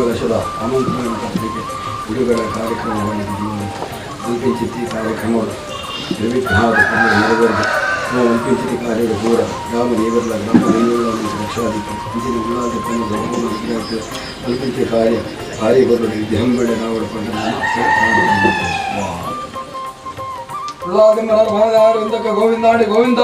ವರ್ಷದ ಆಮಂತ್ರಣ ಬಿಡುಗಡೆ ಕಾರ್ಯಕ್ರಮವನ್ನು ಅಲ್ಪಿಂಚಿತಿ ಕಾರ್ಯಕ್ರಮಗಳು ನೆರವೇರಿಸಿ ಅಲ್ಪಿಂಚಿತಿ ಕಾರ್ಯಗಳು ಕೂಡ ಗ್ರಾಮ ದೇವರ ಗ್ರಾಮ ರಕ್ಷಾಧಿಕಾರಿ ಇಂಚಿನ ಉಳ್ಳಾಧಿಕಾರಿ ಗೌರವ ಅಲ್ಪಿಂಚಿ ಕಾರ್ಯಗಳು ಹಂಬಡೆ ನಾವು ಗೋವಿಂದಾಡಿ ಗೋವಿಂದ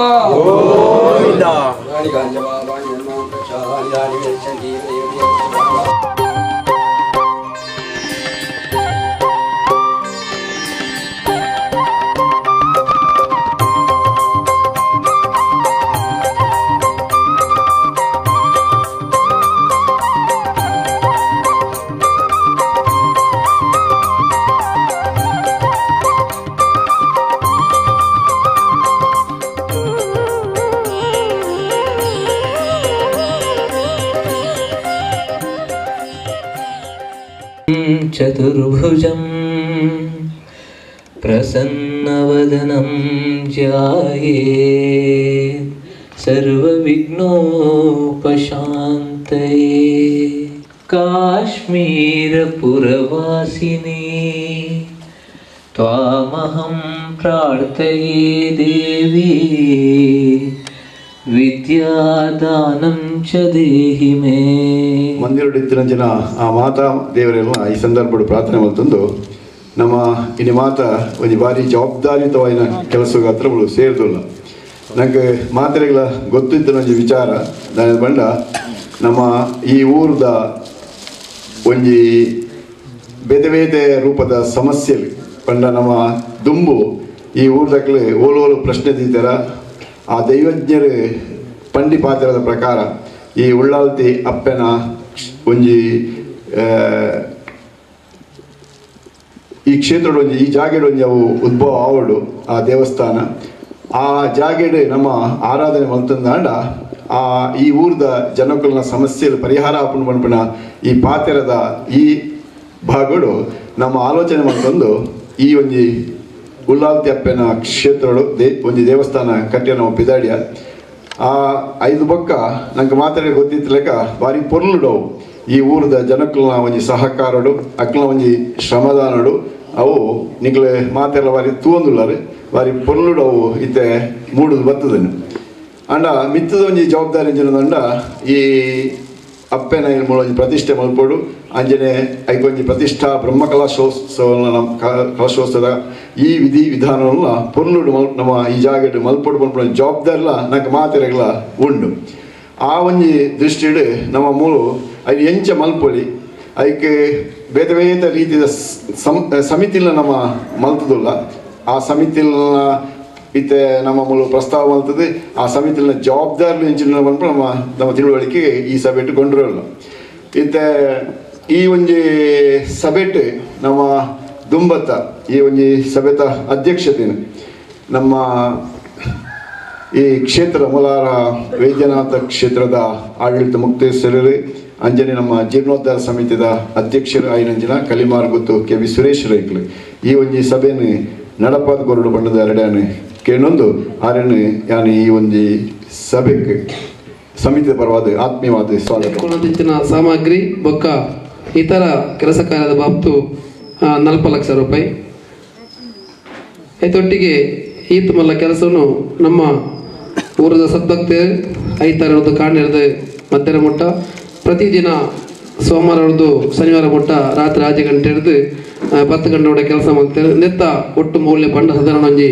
ಚತುರ್ಭುಜಂ ಪ್ರಸನ್ನವದನಂ ಧ್ಯಾಯೇ ಸರ್ವವಿಘ್ನೋಪಶಾಂತಯೇ ಕಾಶ್ಮೀರಪುರವಾಸಿನೇ ತ್ವಾಮಹಂ ಪ್ರಾರ್ಥಯೇ ದೇವಿ ವಿದ್ಯಾದಾನಂ ಚ ದೇಹಿ ಮೇ. ಮಂದಿರಡಿತ್ತಿನ ಜನ ಆ ಮಾತಾ ದೇವರೆಲ್ಲ ಈ ಸಂದರ್ಭ ಪ್ರಾರ್ಥನೆ ಮಾಡ್ತಂದು ನಮ್ಮ ಇನ್ನು ಮಾತ ಒಂದು ಬಾರಿ ಜವಾಬ್ದಾರಿಯುತವಾದ ಕೆಲಸಕ್ಕೆ ಹತ್ರ ಸೇರಿದಿಲ್ಲ ನನಗೆ ಮಾತ್ರೆಗಳ ಗೊತ್ತಿದ್ದ ಒಂದು ವಿಚಾರ ನಾನು ಬಂಡ ನಮ್ಮ ಈ ಊರದ ಒಂದು ಬೇರೆ ಬೇರೆ ರೂಪದ ಸಮಸ್ಯೆಗಳು ಬಂಡ ನಮ್ಮ ದುಂಬು ಈ ಊರ್ದಕ್ಲೆ ಓಲೋಲು ಪ್ರಶ್ನೆ ತೀತಾರ ಆ ದೈವಜ್ಞರು ಪಂಡಿ ಪಾತ್ರದ ಪ್ರಕಾರ ಈ ಉಳ್ಳಾಲ್ತಿ ಅಪ್ಪನ ಒಂಜಿ ಈ ಕ್ಷೇತ್ರ ಈ ಜಾಗೆಡ್ ಒಂಜಿ ಅವು ಉದ್ಭವ ಆವಡು ಆ ದೇವಸ್ಥಾನ ಆ ಜಾಗೆಡ್ ನಮ್ಮ ಆರಾಧನೆ ಮಂತಂದಾಂಡ ಆ ಈ ಊರ್ದ ಜನಕುಲನ ಸಮಸ್ಯೆలు ಪರಿಹಾರ ಆಪಣ ಪನ್ಪಣ ಈ ಪಾತೆರದ ಈ ಭಾಗಗಳು ನಮ್ಮ ಆಲೋಚನೆ ಮಾಡ್ಕೊಂಡು ಈ ಒಂಜಿ ಉಳ್ಳಾಲ್ತಿ ಅಪ್ಪನ ಕ್ಷೇತ್ರಗಳು ಒಂದು ದೇವಸ್ಥಾನ ಕಟ್ಟಿ ನಾವು ಪಿದಾಡಿಯ ಆ 5 ಬೊಕ್ಕ ನಂಗೆ ಮಾತಾಡಿ ಗೊತ್ತಿತ್ತು ಲೆಕ್ಕ ಭಾರಿ ಪೊರ್ಲುಡವು ಈ ಊರದ ಜನಕ್ಕಲ್ನ ಒಂಜಿ ಸಹಕಾರಡು ಅಕ್ಲ ಒಂಜಿ ಶ್ರಮದಾನಡು ಅವು ನಿಕ್ಲೆ ಮಾತೆಲ್ಲ ಬಾರಿ ತೂಂದುಳ್ಳಾರು ಬಾರಿ ಪೊರ್ಲುಡವು ಇತ್ತೆ ಮೂಡುದು ಬತ್ತದನ್ನು ಅಂಡ ಮಿತ್ತದ ಒಂಜಿ ಜವಾಬ್ದಾರಿ ಅಂಜನದಂಡ ಈ ಅಪ್ಪೆನ ಮೂಲ ಒಂಜಿ ಪ್ರತಿಷ್ಠೆ ಮಲ್ಪೋಡು ಅಂಜನೆ ಐಕೊಂಜಿ ಪ್ರತಿಷ್ಠಾ ಬ್ರಹ್ಮ ಕಲಶೋತ್ಸವದ ಈ ವಿಧಿ ವಿಧಾನವನ್ನ ಪೊರ್ಲುಡು ನಮ್ಮ ಈ ಜಾಗಡ್ ಮಲ್ಪೋಡು ಮಲ್ಪಡ ಜವಾಬ್ದಾರಿಲ ನಂಗೆ ಮಾತೆರೆಗಳ ಉಂಡು ಆ ಒಂಜಿ ದೃಷ್ಟಿಡು ನಮ್ಮ ಮೂಲು ಅದು ಎಂಚ ಮಲ್ಪೊಲಿ ಅದಕ್ಕೆ ಬೇರೆ ಬೇರೆ ರೀತಿಯ ಸಮಿತಿಲ ನಮ್ಮ ಮಲ್ತದುಲ್ಲ ಆ ಸಮಿತಿಲ ಇತ್ತೆ ನಮ್ಮ ಮೂಲ ಪ್ರಸ್ತಾವ ಮಲ್ತದೆ ಆ ಸಮಿತಿನ ಜವಾಬ್ದಾರಿ ಎಂಚಿನ ಬಂದು ನಮ್ಮ ತಿಳುವಳಿಕೆ ಈ ಸಭೆ ಕೊಂಡ್ರಲ್ಲ ಇತ್ತೆ ಈ ಒಂಜಿ ಸಭೆಟ್ ನಮ್ಮ ದುಂಬತ್ತ ಈ ಒಂಜಿ ಸಭೆತ ಅಧ್ಯಕ್ಷತೆಯನ್ನು ನಮ್ಮ ಈ ಕ್ಷೇತ್ರ ಮೂಲಾರ ವೈದ್ಯನಾಥ ಕ್ಷೇತ್ರದ ಆಡಳಿತ ಮುಕ್ತೇಶ್ವರರು ಅಂಜನೆ ನಮ್ಮ ಜೀರ್ಣೋದ್ಧಾರ ಸಮಿತಿದ ಅಧ್ಯಕ್ಷರು ಐನಂಜಿನ ಕಲಿಮಾರ್ ಗೊತ್ತು ಕೆ ವಿ ಸುರೇಶ್ ರೈಕ್ಲು ಈ ಒಂಜಿ ಸಭೆಯನ್ನು ನಡಪಾದ ಕೊರಡು ಬಣ್ಣದ ಎರಡನೇ ಕೇಳೊಂದು ಆರನ್ನು ಯಾನು ಈ ಒಂದು ಸಭೆಗೆ ಸಮಿತಿಯ ಪರವಾದ ಆತ್ಮೀಯವಾದ ಸ್ವಾಗತ ಸಾಮಗ್ರಿ ಬೊಕ್ಕ ಇತರ ಕೆಲಸ ಕಾರ್ಯದ ಬಾಬ್ತು 40 ಲಕ್ಷ ರೂಪಾಯಿ ಇದೊಟ್ಟಿಗೆ ಈತ ಮಲ್ಲ ಕೆಲಸವನ್ನು ನಮ್ಮ ಊರದ ಸದ್ಭಕ್ತರು ಐತಾರದ್ದು ಕಾಣಿರದ ಮಧ್ಯಾಹ್ನ ಮುಟ್ಟ ಪ್ರತಿದಿನ ಸೋಮವಾರ ಹಿಡಿದು ಶನಿವಾರ ಮುಟ್ಟ ರಾತ್ರಿ 5 ಗಂಟೆ ಹಿಡಿದು 10 ಗಂಟೆ ಒಳಗೆ ಕೆಲಸ ಮಾಡ್ತಾರೆ ನೆತ್ತ ಒಟ್ಟು ಮೌಲ್ಯ ಪಂಡ ಸಾಧಾರಣ ಒಂಜಿ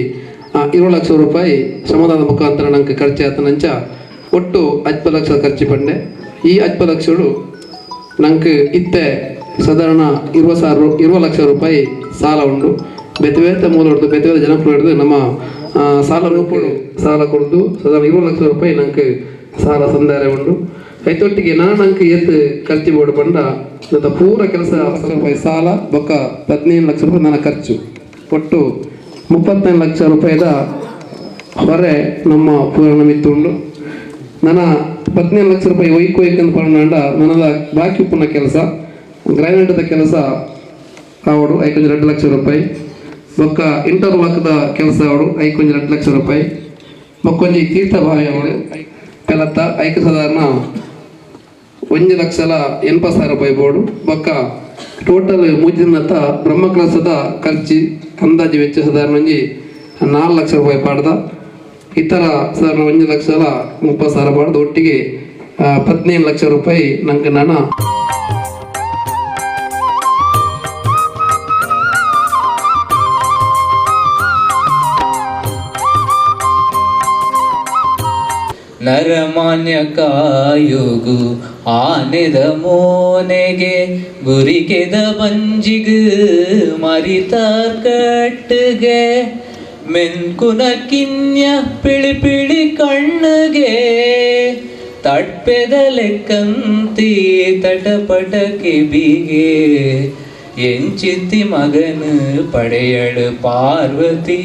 20 ಲಕ್ಷ ರೂಪಾಯಿ ಶ್ರಮದಾನ ಮುಖಾಂತರ ನಂಗೆ ಖರ್ಚು ಆತ ನಂಚ ಒಟ್ಟು 10 ಲಕ್ಷ ಖರ್ಚು ಪಂಡೆ ಈ 10 ಲಕ್ಷಗಳು ನಂಗೆ ಇತ್ತೆ ಸಾಧಾರಣ 20 ಲಕ್ಷ ರೂಪಾಯಿ ಸಾಲ ಉಂಟು ಬೇತೆ ಬೇತೆ ಮೂಲ ಹೊಡೆದು ಬೇತೆ ಬೇತೆ ಜನಕ್ಕೂ ಹಿಡಿದು ನಮ್ಮ ಸಾಲ ರೂಪಗಳು ಸಾಲ ಕೊಡ್ದು ಸಾಧಾರಣ 20 ಲಕ್ಷ ರೂಪಾಯಿ ನಂಗೆ ಸಾಲ ಸಂದಾರ ಉಂಟು ಐತೊಟ್ಟಿಗೆ ನಂಗೆ ಎತ್ತು ಖರ್ಚು ಬೋರ್ಡು ಪಂಡ ನನ್ನ ಪೂರ ಕೆಲಸ ರೂಪಾಯಿ ಸಾಲ ಬೊಕ್ಕ 15 ಲಕ್ಷ ರೂಪಾಯಿ ನನ್ನ ಖರ್ಚು ಒಟ್ಟು 35 ಲಕ್ಷ ರೂಪಾಯಿದ ಹೊರೆ ನಮ್ಮ ಪೂರ್ಣ ಮಿತ್ತುಂಡು ನನ್ನ 15 ಲಕ್ಷ ರೂಪಾಯಿ ಒಯ್ಕೊಂಡ್ ಪಂಡ ನನ್ನದ ಬಾಕಿ ಉಪ್ಪನ ಕೆಲಸ ಗ್ರಾನೈಟದ ಕೆಲಸ ಅವಡು 2 ಲಕ್ಷ ರೂಪಾಯಿ ಬೊಕ್ಕ ಇಂಟರ್ಲಾಕ್ದ ಕೆಲಸ ಅವಡು 2 ಲಕ್ಷ ರೂಪಾಯಿ ಬೊಕ್ಕೊಂಜಿ ತೀರ್ಥ ಬಾವಿ ಅವಳು ಕೆಲತ್ತ ಸಾಧಾರಣ 1,80,000 ರೂಪಾಯಿ ಬೋರ್ಡು ಬೊಕ್ಕ ಟೋಟಲ್ ಮುಜಿನತ್ತ ಬ್ರಹ್ಮ ಕ್ಲಾಸದ ಖರ್ಚು ಅಂದಾಜು ವೆಚ್ಚ ಸಾಧಾರಣ 4 ಲಕ್ಷ ರೂಪಾಯಿ ಪಾಡ್ದ ಇತರ ಸಾಧಾರಣ 1,30,000 ಪಾಡ್ದು ಒಟ್ಟಿಗೆ 15 ಲಕ್ಷ ರೂಪಾಯಿ ನಂಗೆ ನಾನು ನರಮಾನ್ಯ ಕಾಯುಗು ಆನೆದ ಮೋನೆಗೆ ಗುರಿಕೆದ ಬಂಜಿಗು ಮರಿತಾರ್ ಕಟ್ಟುಗೆ ಮೆನ್ಕುನ ಕಿನ್ಯ ಪಿಳಿ ಪಿಳಿ ಕಣ್ಣುಗೆ ತಟ್ಪೆದ ಲೆಕ್ಕಂತಿ ತಟಪಟ ಕಿಬಿಗೆ ಎಂಚಿತಿ ಮಗನು ಪಡೆಯಳು ಪಾರ್ವತಿ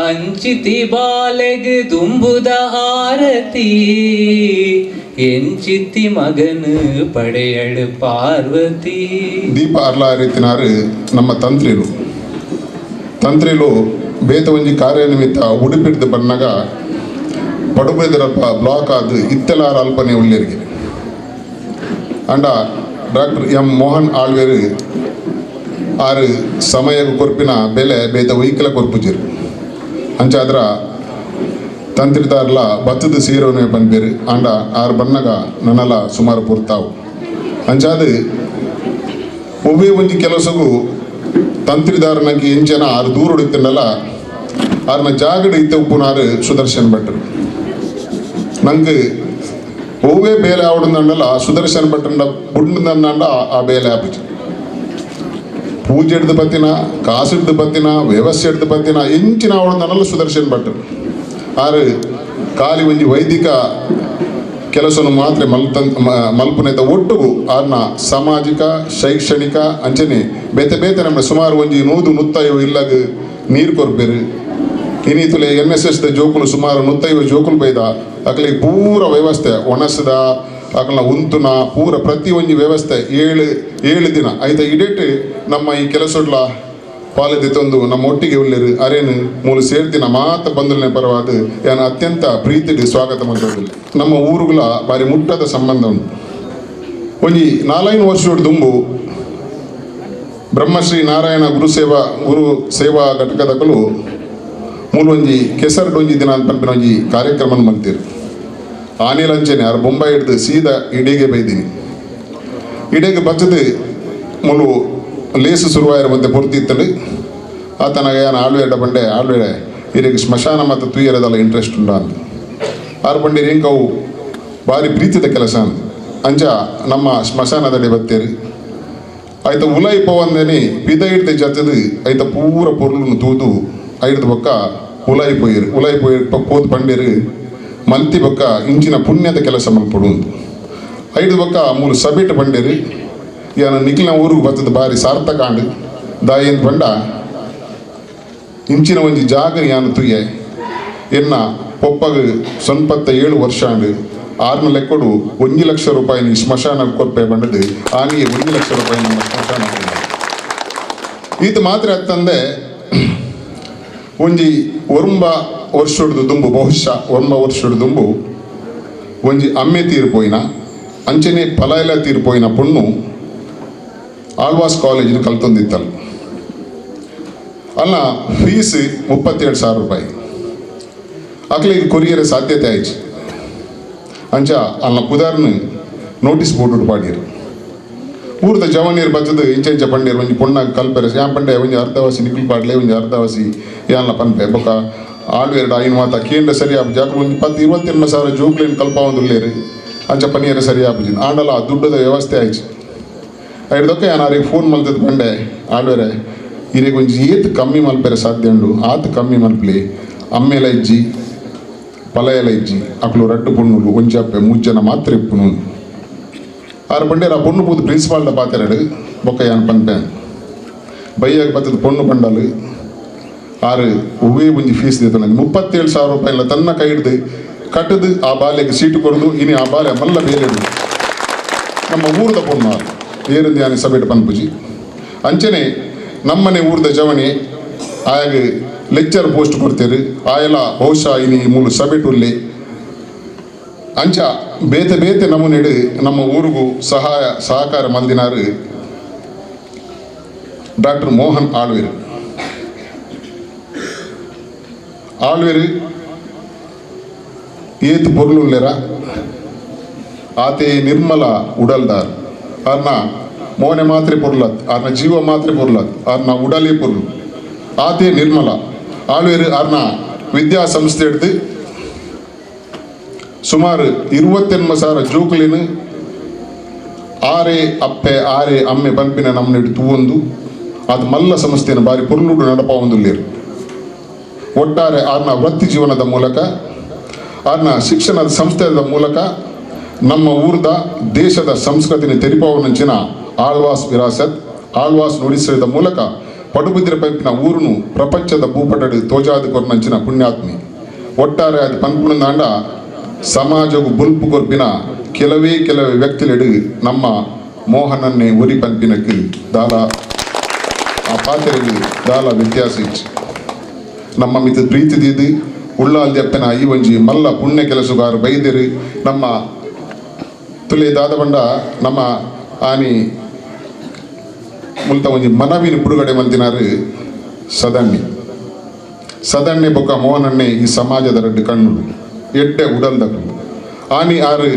ಅಂಚಿತಿ ಬಾಲೆಗ್ ದುಂಬುದ ಆರತಿ ಎಂಚಿತಿ ಮಗನು ಪಡೆಯಳು ಪಾರ್ವತಿ. ದೀಪ ಅರ್ಲಾರಿತಿನಾರು ನಮ್ಮ ತಂತ್ರಿಲು ಬೇತ ಒಂಜಿ ಕಾರ್ಯನಿಮಿತ್ತ ಉಡುಪಿಡ್ದು ಬಣ್ಣಗ ಪಡುಬೆದರಪ್ಪ ಬ್ಲಾಕ್ ಆದು ಇತ್ತೆಲಾರ ಅಲ್ಪನೆ ಉಳ್ಳೇರಿಗೆ ಅಂಡ ಡಾಕ್ಟರ್ ಎಂ ಮೋಹನ್ ಆಳ್ವೇರು ಆರು ಸಮಯ ಕೊರ್ಪಿನ ಬೆಲೆ ಬೇತ ವೈಕಲ ಕೊರ್ಪುಜಿರು ಅಂಚಾದ್ರ ತಂತ್ರಿದಾರ್ಲ ಬತ್ತದ ಸೀರೋನೆ ಬಂದ್ಬೇರು ಅಂಡ ಆರು ಬಣ್ಣಗ ನನಲ ಸುಮಾರು ಪೂರ್ತಾವು ಅಂಚಾದ ಒಬ್ಬೇ ಒಂಜಿ ಕೆಲಸಗೂ ತಂತ್ರಿದಾರನಾಗಿ ಎಂಜನ ಆರು ದೂರ ಹೊಡಿತಿನಲ್ಲ ಆರ್ನ ಜಾಗಡ ಇತ್ತ ಉಪ್ಪುನಾರು ಸುದರ್ಶನ್ ಭಟ್ರು ನಂಗೆ ಒವ್ವೇ ಬೇಲೆ ಆವಡಂದಲ್ಲ ಸುದರ್ಶನ್ ಭಟ್ರಂಡ ಬುಡ್ನಂಡ ಆ ಬೇಲೆ ಆಪುಜಿ ಪೂಜೆ ಹಿಡ್ದು ಬತ್ತಿನ ಕಾಸು ಹಿಡ್ದು ಬತ್ತಿನ ವ್ಯವಸ್ಥೆ ಹಿಡ್ದು ಬತ್ತಿನ ಎಂಚಿನ ಆವಡಂದಲ್ಲ ಸುದರ್ಶನ್ ಭಟ್ರು ಆರು ಖಾಲಿ ಒಂಜಿ ವೈದಿಕ ಕೆಲಸವನ್ನು ಮಾತ್ರ ಮಲ್ಪುನೆದ ಒಟ್ಟಿಗೂ ಆರ್ನ ಸಾಮಾಜಿಕ ಶೈಕ್ಷಣಿಕ ಅಂಚನೆ ಬೇತೆ ಬೇತೆ ನಮ್ಮ ಸುಮಾರು ಒಂಜಿ 150 ಇಲ್ಲಾಗ ನೀರು ಕೊರ್ಬೇರು ಇನ್ನಿತುಲೆ NSS ಜೋಕುಲು ಸುಮಾರು 150 ಜೋಕುಲು ಬೈದ ಅಕಲಿಗೆ ಪೂರ ವ್ಯವಸ್ಥೆ ಒಣಸದ ಅಕಲ್ನ ಉಂತುನ ಪೂರ ಪ್ರತಿ ಒಂಜಿ ವ್ಯವಸ್ಥೆ ಏಳು ದಿನ ಐದ ಇಡೇಟ್ ನಮ್ಮ ಈ ಕೆಲಸಡ್ಲ ಪಾಲದೆ ತಂದು ನಮ್ಮ ಒಟ್ಟಿಗೆ ಉಳ್ಳೇರು ಅರೇನು ಮೂಲ ಸೇರ್ತಿನ ಮಾತ ಬಂದಲನೆ ಪರವಾದ ಏನು ಅತ್ಯಂತ ಪ್ರೀತಿಗೆ ಸ್ವಾಗತ ಮಾಡ್ತಿಲ್ಲ. ನಮ್ಮ ಊರುಗಳ ಬಾರಿ ಮುಟ್ಟದ ಸಂಬಂಧ ಉಂಟು. ಒಂಜಿ 4 ವರ್ಷದ ದುಂಬು ಬ್ರಹ್ಮಶ್ರೀ ನಾರಾಯಣ ಗುರು ಸೇವಾ ಘಟಕದಕಲು ಮೂಲೊಂಜಿ ಕೆಸರಡೊಂಜಿ ದಿನ ಅಂತ ಪಂಪಿನ ಒಂಜಿ ಕಾರ್ಯಕ್ರಮ ಮಾಡ್ತೀರಿ ಆನೆಲಂಚನೆ ಯಾರು ಬೊಂಬೈ ಹಿಡ್ದು ಸೀದಾ ಇಡೆಗೆ ಬೈದೀನಿ ಇಡೆಗೆ ಬಚ್ಚದು ಮುಳು ಲೇಸು ಶುರುವಾಯಿರ ಮತ್ತೆ ಪೂರ್ತಿತ್ತಲು ಆತನಾಗ ಏನು ಆಳ್ವೇಡ ಬಂಡೆ ಆಳ್ವೇಡೆ ಇರಿಗೆ ಸ್ಮಶಾನ ಮತ್ತು ತುಯ್ಯರದಲ್ಲ ಇಂಟ್ರೆಸ್ಟ್ ಉಂಡ ಅಂತ ಆರು ಬಂಡಿ ರಿಂಕವು ಭಾರಿ ಪ್ರೀತಿದ ಕೆಲಸ ಅಂತ ಅಂಚ ನಮ್ಮ ಸ್ಮಶಾನದಡಿ ಬತ್ತೇರಿ ಆಯ್ತ ಉಲಾಯಿ ಪವಂದೇನಿ ಪಿದ ಹಿಡ್ದು ಜತ್ತದು ಆಯ್ತ ಪೂರ ಪೊರ್ಲನ್ನು ತೂದು ಐಡ್ದು ಬೊಕ್ಕ ಉಲಾಯಿ ಪೋಯಿರು ಪೋದು ಬಂಡೇರು ಮಲ್ತಿ ಬೊಕ್ಕ ಇಂಚಿನ ಪುಣ್ಯದ ಕೆಲಸ ಮಲ್ಪಡು ಐದು ಬೊಕ್ಕ ಮೂರು ಸಬೇಟ್ ಬಂಡೇರು ಏನು ನಿಖಿಲ್ನ ಊರಿಗೆ ಬರ್ತದ ಭಾರಿ ಸಾರ್ಥಕ ಆಂಡು ದಾಯಿಂದ ಬಂಡ ಇಂಚಿನ ಒಂಜಿ ಜಾಗ ಯಾನು ತುಯ್ಯೆ ಎನ್ನ ಪೊಪ್ಪಗ 97 ವರ್ಷ ಆಂಡು 6 ಲೆಕ್ಕಡು 1 ಲಕ್ಷ ರೂಪಾಯಿ ನೀ ಸ್ಮಶಾನ ಕೊರ್ಪೆ ಬಂಡದು ಆನಿಗೆ 1 ಲಕ್ಷ ರೂಪಾಯಿ ನಮ್ಮ ಸ್ಮಶಾನ ಇದು ಮಾತ್ರ ಅತ್ತಂದೆ ಒಂಜಿ ಒರ್ಂಬ ವರ್ಷದ ದುಂಬು ಬಹುಶಃ 1 ವರ್ಷದ ದುಂಬು ಒಂಜಿ ಅಮ್ಮೆ ತೀರ್ಪೋಯಿನ ಅಂಚನೆ ಪಲಾಯಲ ತೀರ್ಪೋಯಿನ ಪೊಣ್ಣು ಆಳ್ವಾಸ್ ಕಾಲೇಜಿನ ಕಲ್ತೊಂದಿತ್ತಲ್ಲ ಅಲ್ಲ ಫೀಸ್ 37,000 ರೂಪಾಯಿ ಅಕ್ಲಿಗೆ ಕೊರಿಯರ ಸಾಧ್ಯತೆ ಆಯ್ತು ಅಂಚ ಅಲ್ಲ ಕುದಾರ್ನು ನೋಟಿಸ್ ಬೋರ್ಡ್ ಪಾಡಿರು ಊರ್ದ ಜವನೀರು ಬಚ್ಚದು ಇಂಚ ಪಂಡೇರು ಒಂಜಿ ಪೊಣ್ಣಾಗ ಕಲ್ಪೆರೆ ಯಾ ಪಂಡೆ ಒಂಜಿ ಅರ್ಧವಾಸಿ ನಿಖಿಲ್ ಪಾಡ್ಲೆ ಒಂಜಿ ಅರ್ಧವಾಸಿ ಯಾನ್ಲ ಪನ್ಪೆ ಬೊಕ್ಕ ಆಳ್ವೇರ್ಡ ಐನು ಮಾತ ಕೇಂದ್ರ ಸರಿಯಾಪ ಜಾಕ ಒಂಜಿ 10-22,000 ಜೋಕ್ಲೇನು ಕಲ್ಪ ಒಂದುಲ್ಲೇರು ಅಂಚ ಪನಿಯರ ಸರಿಯಾಪಜಿಂದ ಆಂಡಲ ದುಡ್ಡದ ವ್ಯವಸ್ಥೆ ಆಯ್ತು ಐಡ್ದೊಕ್ಕ ಯಾರಿಗೆ ಫೋನ್ ಮಲ್ತದ ಬಂಡೆ ಆಳ್ವೇರೆ ಇರಿಗೆ ಒಂಜಿ ಏತ್ ಕಮ್ಮಿ ಮಲ್ಪೆರೆ ಸಾಧ್ಯ ಉಂಡು ಆತ್ ಕಮ್ಮಿ ಮಲ್ಪಲಿ ಅಮ್ಮೆಲ ಇಜ್ಜಿ ಪಲಯಲ ಇಜ್ಜಿ ಅಕ್ಲು ರಡ್ಡು ಪೊಣ್ಣುಲು ಒಂಜಪ್ಪೆ 3 ಜನ ಮಾತ್ರ ಇಪ್ಪುನು ಆರು ಬಂಡೇರು ಆ ಪೊಣ್ಣು ಪೂದು ಪ್ರಿನ್ಸಿಪಾಲ್ಡ ಪಾತೆರಡು ಬೊಕ್ಕ ಯಾನ್ ಪನ್ಪೆ ಬೈಯಾಗ ಬತ್ತದ ಪೊಣ್ಣು ಬಂಡಲು ಆರು ಒವ್ವೇ ಒಂಜಿ ಫೀಸ್ ದಿತ್ತ 37,000 ರೂಪಾಯಿಲ ತನ್ನ ಕೈ ಹಿಡ್ದು ಕಟ್ಟದು ಆ ಬಾಲೆಗೆ ಸೀಟು ಕೊಡದು ಇನಿ ಆ ಬಾಲೆ ಮಲ್ಲ ಬೇರೆ ನಮ್ಮ ಊರದ ಪೊಣ್ಣು ಆರು ಏರಿಂದ ಯಾನೆ ಸಬೇಟ್ ಪನ್ಪುಜಿ ಅಂಚನೆ ನಮ್ಮನೆ ಊರ್ದ ಜವಣಿ ಆಯಾಗ ಲೆಕ್ಚರ್ ಪೋಸ್ಟ್ ಕೊಡ್ತೇರು ಆಯಲ ಬಹುಶಃ ಇನಿ ಮೂಲು ಸಬೇಟ್ ಉಲ್ಲೆ ಅಂಚ ಬೇತೆ ಬೇತೆ ನಮೂನೆಡು ನಮ್ಮ ಊರಿಗೂ ಸಹಕಾರ ಮಲ್ದಿನಾರು ಡಾಕ್ಟರ್ ಮೋಹನ್ ಆಳ್ವೇರು ಏತು ಪೊರ್ಲುಲ್ಲೆರ ಆತೆ ನಿರ್ಮಲ ಉಡಲ್ದಾರ್ ಆರ್ನ ಮೋನೆ ಮಾತ್ರೆ ಪೊರ್ಲತ್ ಆರ್ನ ಜೀವ ಮಾತ್ರೆ ಪೊರ್ಲತ್ ಆರ್ನ ಉಡಲೇ ಪೊರ್ಲು ಆತೆ ನಿರ್ಮಲ ಆಳ್ವೇರು ಆರ್ನ ವಿದ್ಯಾಸಂಸ್ಥೆ ಹಿಡ್ದು ಸುಮಾರು 28,000 ಜೋಕುಲಿನ ಆರೆ ಅಪ್ಪೆ ಆರೆ ಅಮ್ಮೆ ಪಂಪಿನ ನಮ್ಮನೆಡು ತೂವೊಂದು ಅದು ಮಲ್ಲ ಸಂಸ್ಥೆಯನ್ನು ಬಾರಿ ಪೊರ್ಲುಡು ನಡಪ ಒಂದುಲ್ಲೇರು ಒಟ್ಟಾರೆ ಆರ್ನ ವೃತ್ತಿ ಜೀವನದ ಮೂಲಕ ಆರ್ನ ಶಿಕ್ಷಣದ ಸಂಸ್ಥೆಯ ಮೂಲಕ ನಮ್ಮ ಊರ್ದ ದೇಶದ ಸಂಸ್ಕೃತಿನ ತೆರಿಪವನಂಚಿನ ಆಳ್ವಾಸ್ ವಿರಾಸತ್ ಆಳ್ವಾಸ್ ನುಡಿಸಿದ ಮೂಲಕ ಪಡುಬಿದ್ರೆ ಪಂಪಿನ ಊರುನು ಪ್ರಪಂಚದ ಭೂಪಟಡು ತೋಜಾದು ಕೊರ್ನಂಚಿನ ಪುಣ್ಯಾತ್ಮಿ ಒಟ್ಟಾರೆ ಅದು ಪಂಪುಣಂದಾಂಡ ಸಮಾಜವು ಬುಲ್ಪು ಕೊರ್ಪಿನ ಕೆಲವೇ ವ್ಯಕ್ತಿಲೆಡು ನಮ್ಮ ಮೋಹನನ್ನೇ ಉರಿ ಪಂಪಿನಕ್ಕೆ ದಾಲ ಆ ಪಾತ್ರೆಗೆ ದಾಲ ವ್ಯತ್ಯಾಸ ಇಚ್ಚು ನಮ್ಮ ಮಿತ ಪ್ರೀತಿದಿದ್ದು ಉಳ್ಳಾಲ್ದೆಪ್ಪನ ಈ ಒಂಜಿ ಮಲ್ಲ ಪುಣ್ಯ ಕೆಲಸಗಾರ ಬೈದ್ಯರು ನಮ್ಮ ತುಲೆ ದಾದಬಂಡ ನಮ್ಮ ಆನಿ ಮುಲ್ತ ಒಂಜಿ ಮನವಿನ ಬಿಡುಗಡೆ ಮಲ್ತಿನಾರು ಸದಣ್ಣೆ ಬೊಕ್ಕ ಮೋಹನನ್ನೇ ಈ ಸಮಾಜದ ರಡ್ಡು ಕಣ್ಣುಡು ಎಡ್ಡೆ ಉಡಲ್ದಗಳು ಆನಿ ಆರು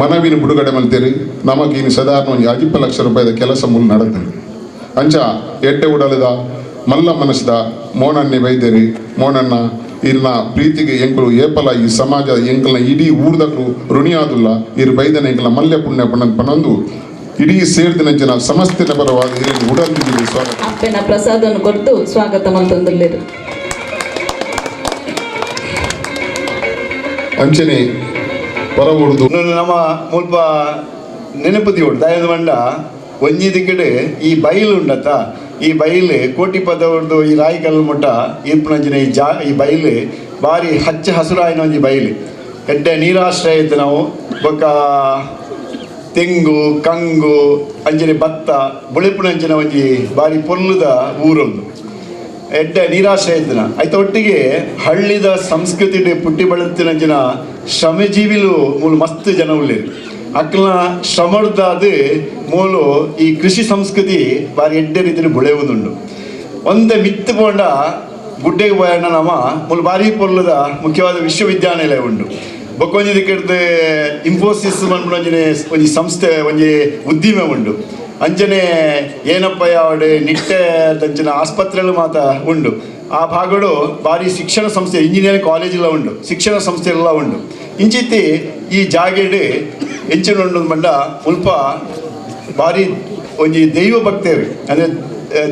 ಮನವಿನ ಬಿಡುಗಡೆ ಮಲ್ತೇರಿ ನಮಗೀನಿ ಸಾಧಾರಣ ಒಂದು 10 ಲಕ್ಷ ರೂಪಾಯಿದ ಕೆಲಸ ಮುಲ್ ನಡೆದು ಅಂಚ ಎಡ್ಡೆ ಉಡಲದ ಮಲ್ಲ ಮನಸ್ದ ಮೋನನ್ನೇ ಬೈದೇರಿ ಮೋನನ್ನ ಇಲ್ನ ಪ್ರೀತಿಗೆ ಎಂಕಲು ಏಪಲ ಈ ಸಮಾಜ ಎಂಕಲ್ನ ಇಡೀ ಊರ್ದಕ್ಕೂ ಋಣಿಯಾದುಲ್ಲ ಇರು ಬೈದನ ಎಂಕಲ ಮಲ್ಯ ಪುಣ್ಯ ಪಣಂದು ಇಡೀ ಸೇರ್ದಿನಂಚಿನ ಸಮಸ್ತಿನ ಪರವಾದ ಹಿರಿಯ ಉಡಲ್ದಿಗೆ ಸ್ವಾಗತ ಅಪ್ಪನ ಪ್ರಸಾದವನ್ನು ಕೊಟ್ಟು ಸ್ವಾಗತ ಮಂತಂದಿಲ್ಲೇರು ಅಂಚನೆ ಹೊರ ಉಡ್ದು ನಮ್ಮ ಮುಲ್ಪ ನೆನಪುದಿ ಉಂಟು ದಯದ ಮಂಡ ಒಂಜಿ ದಿಕ್ಕಡೆ ಈ ಬೈಲು ಉಂಡತ್ತ ಈ ಬೈಲು ಕೋಟಿ ಪದವರ್ದು ಈ ರಾಯಿ ಕಲ್ಲು ಮುಟ್ಟ ಇರ್ಪುನಂಚಿನ ಈ ಬೈಲು ಬಾರಿ ಹಚ್ಚ ಹಸುರಾಯಿನ ಒಂಜಿ ಬೈಲು ಎಡ್ಡೆ ನೀರಾಶ್ರಯ ಇತ್ತು ನಾವು ಬೊಕ್ಕ ತೆಂಗು ಕಂಗು ಅಂಚನೆ ಭತ್ತ ಬುಳಿಪುನಂಚಿನ ಒಂಜಿ ಬಾರಿ ಪೊಲ್ಲುದ ಊರೊಂದು ಎಡ್ಡೆ ನೀರಾಶ್ರಯ ಇದ್ದನ ಆಯ್ತು ಒಟ್ಟಿಗೆ ಹಳ್ಳಿದ ಸಂಸ್ಕೃತಿ ಪುಟ್ಟಿ ಬೆಳೆತಿನಂಚಿನ ಶ್ರಮಜೀವಿಲು ಮೂಲು ಮಸ್ತ್ ಜನ ಉಳ್ಳೇರು ಅಕ್ಕಲ್ನ ಶ್ರಮದಾದ ಮೂಲು ಈ ಕೃಷಿ ಸಂಸ್ಕೃತಿ ಬಾರಿ ಎಡ್ಡೆ ರೀತಿಯಲ್ಲಿ ಬುಳೆಯುವುದುಂಡು ಒಂದೇ ಮಿತ್ತು ಪೋಂಡ ಗುಡ್ಡೆಗೆ ಪೋಯಣ್ಣ ನಮ್ಮ ಮೂಲು ಬಾರಿ ಪೊರ್ಲದ ಮುಖ್ಯವಾದ ವಿಶ್ವವಿದ್ಯಾನಿಲಯ ಉಂಡು ಬೊಕ್ಕೊಂಜಿ ದಿಕ್ಕಿಡ್ದು ಇನ್ಫೋಸಿಸ್ ಒಂಜಿ ಒಂಜಿ ಸಂಸ್ಥೆ ಒಂಜಿ ಉದ್ದಿಮೆ ಉಂಡು ಅಂಚನೆ ಏನಪ್ಪ ಯಾವಡೆ ನಿಟ್ಟೆ ದಂಚಿನ ಆಸ್ಪತ್ರೆಗಳು ಮಾತ ಉಂಡು ಆ ಭಾಗಡು ಬಾರಿ ಶಿಕ್ಷಣ ಸಂಸ್ಥೆ ಇಂಜಿನಿಯರಿಂಗ್ ಕಾಲೇಜೆಲ್ಲ ಉಂಡು ಶಿಕ್ಷಣ ಸಂಸ್ಥೆಲ್ಲ ಉಂಡು ಇಂಚಿತ್ತಿ ಈ ಜಾಗೆಡ್ ಹೆಂಚಿನ ಉಂಡು ಬಂಡ ಮುಲ್ಪ ಬಾರಿ ಒಂಜಿ ದೈವ ಭಕ್ತರು ಅಂದರೆ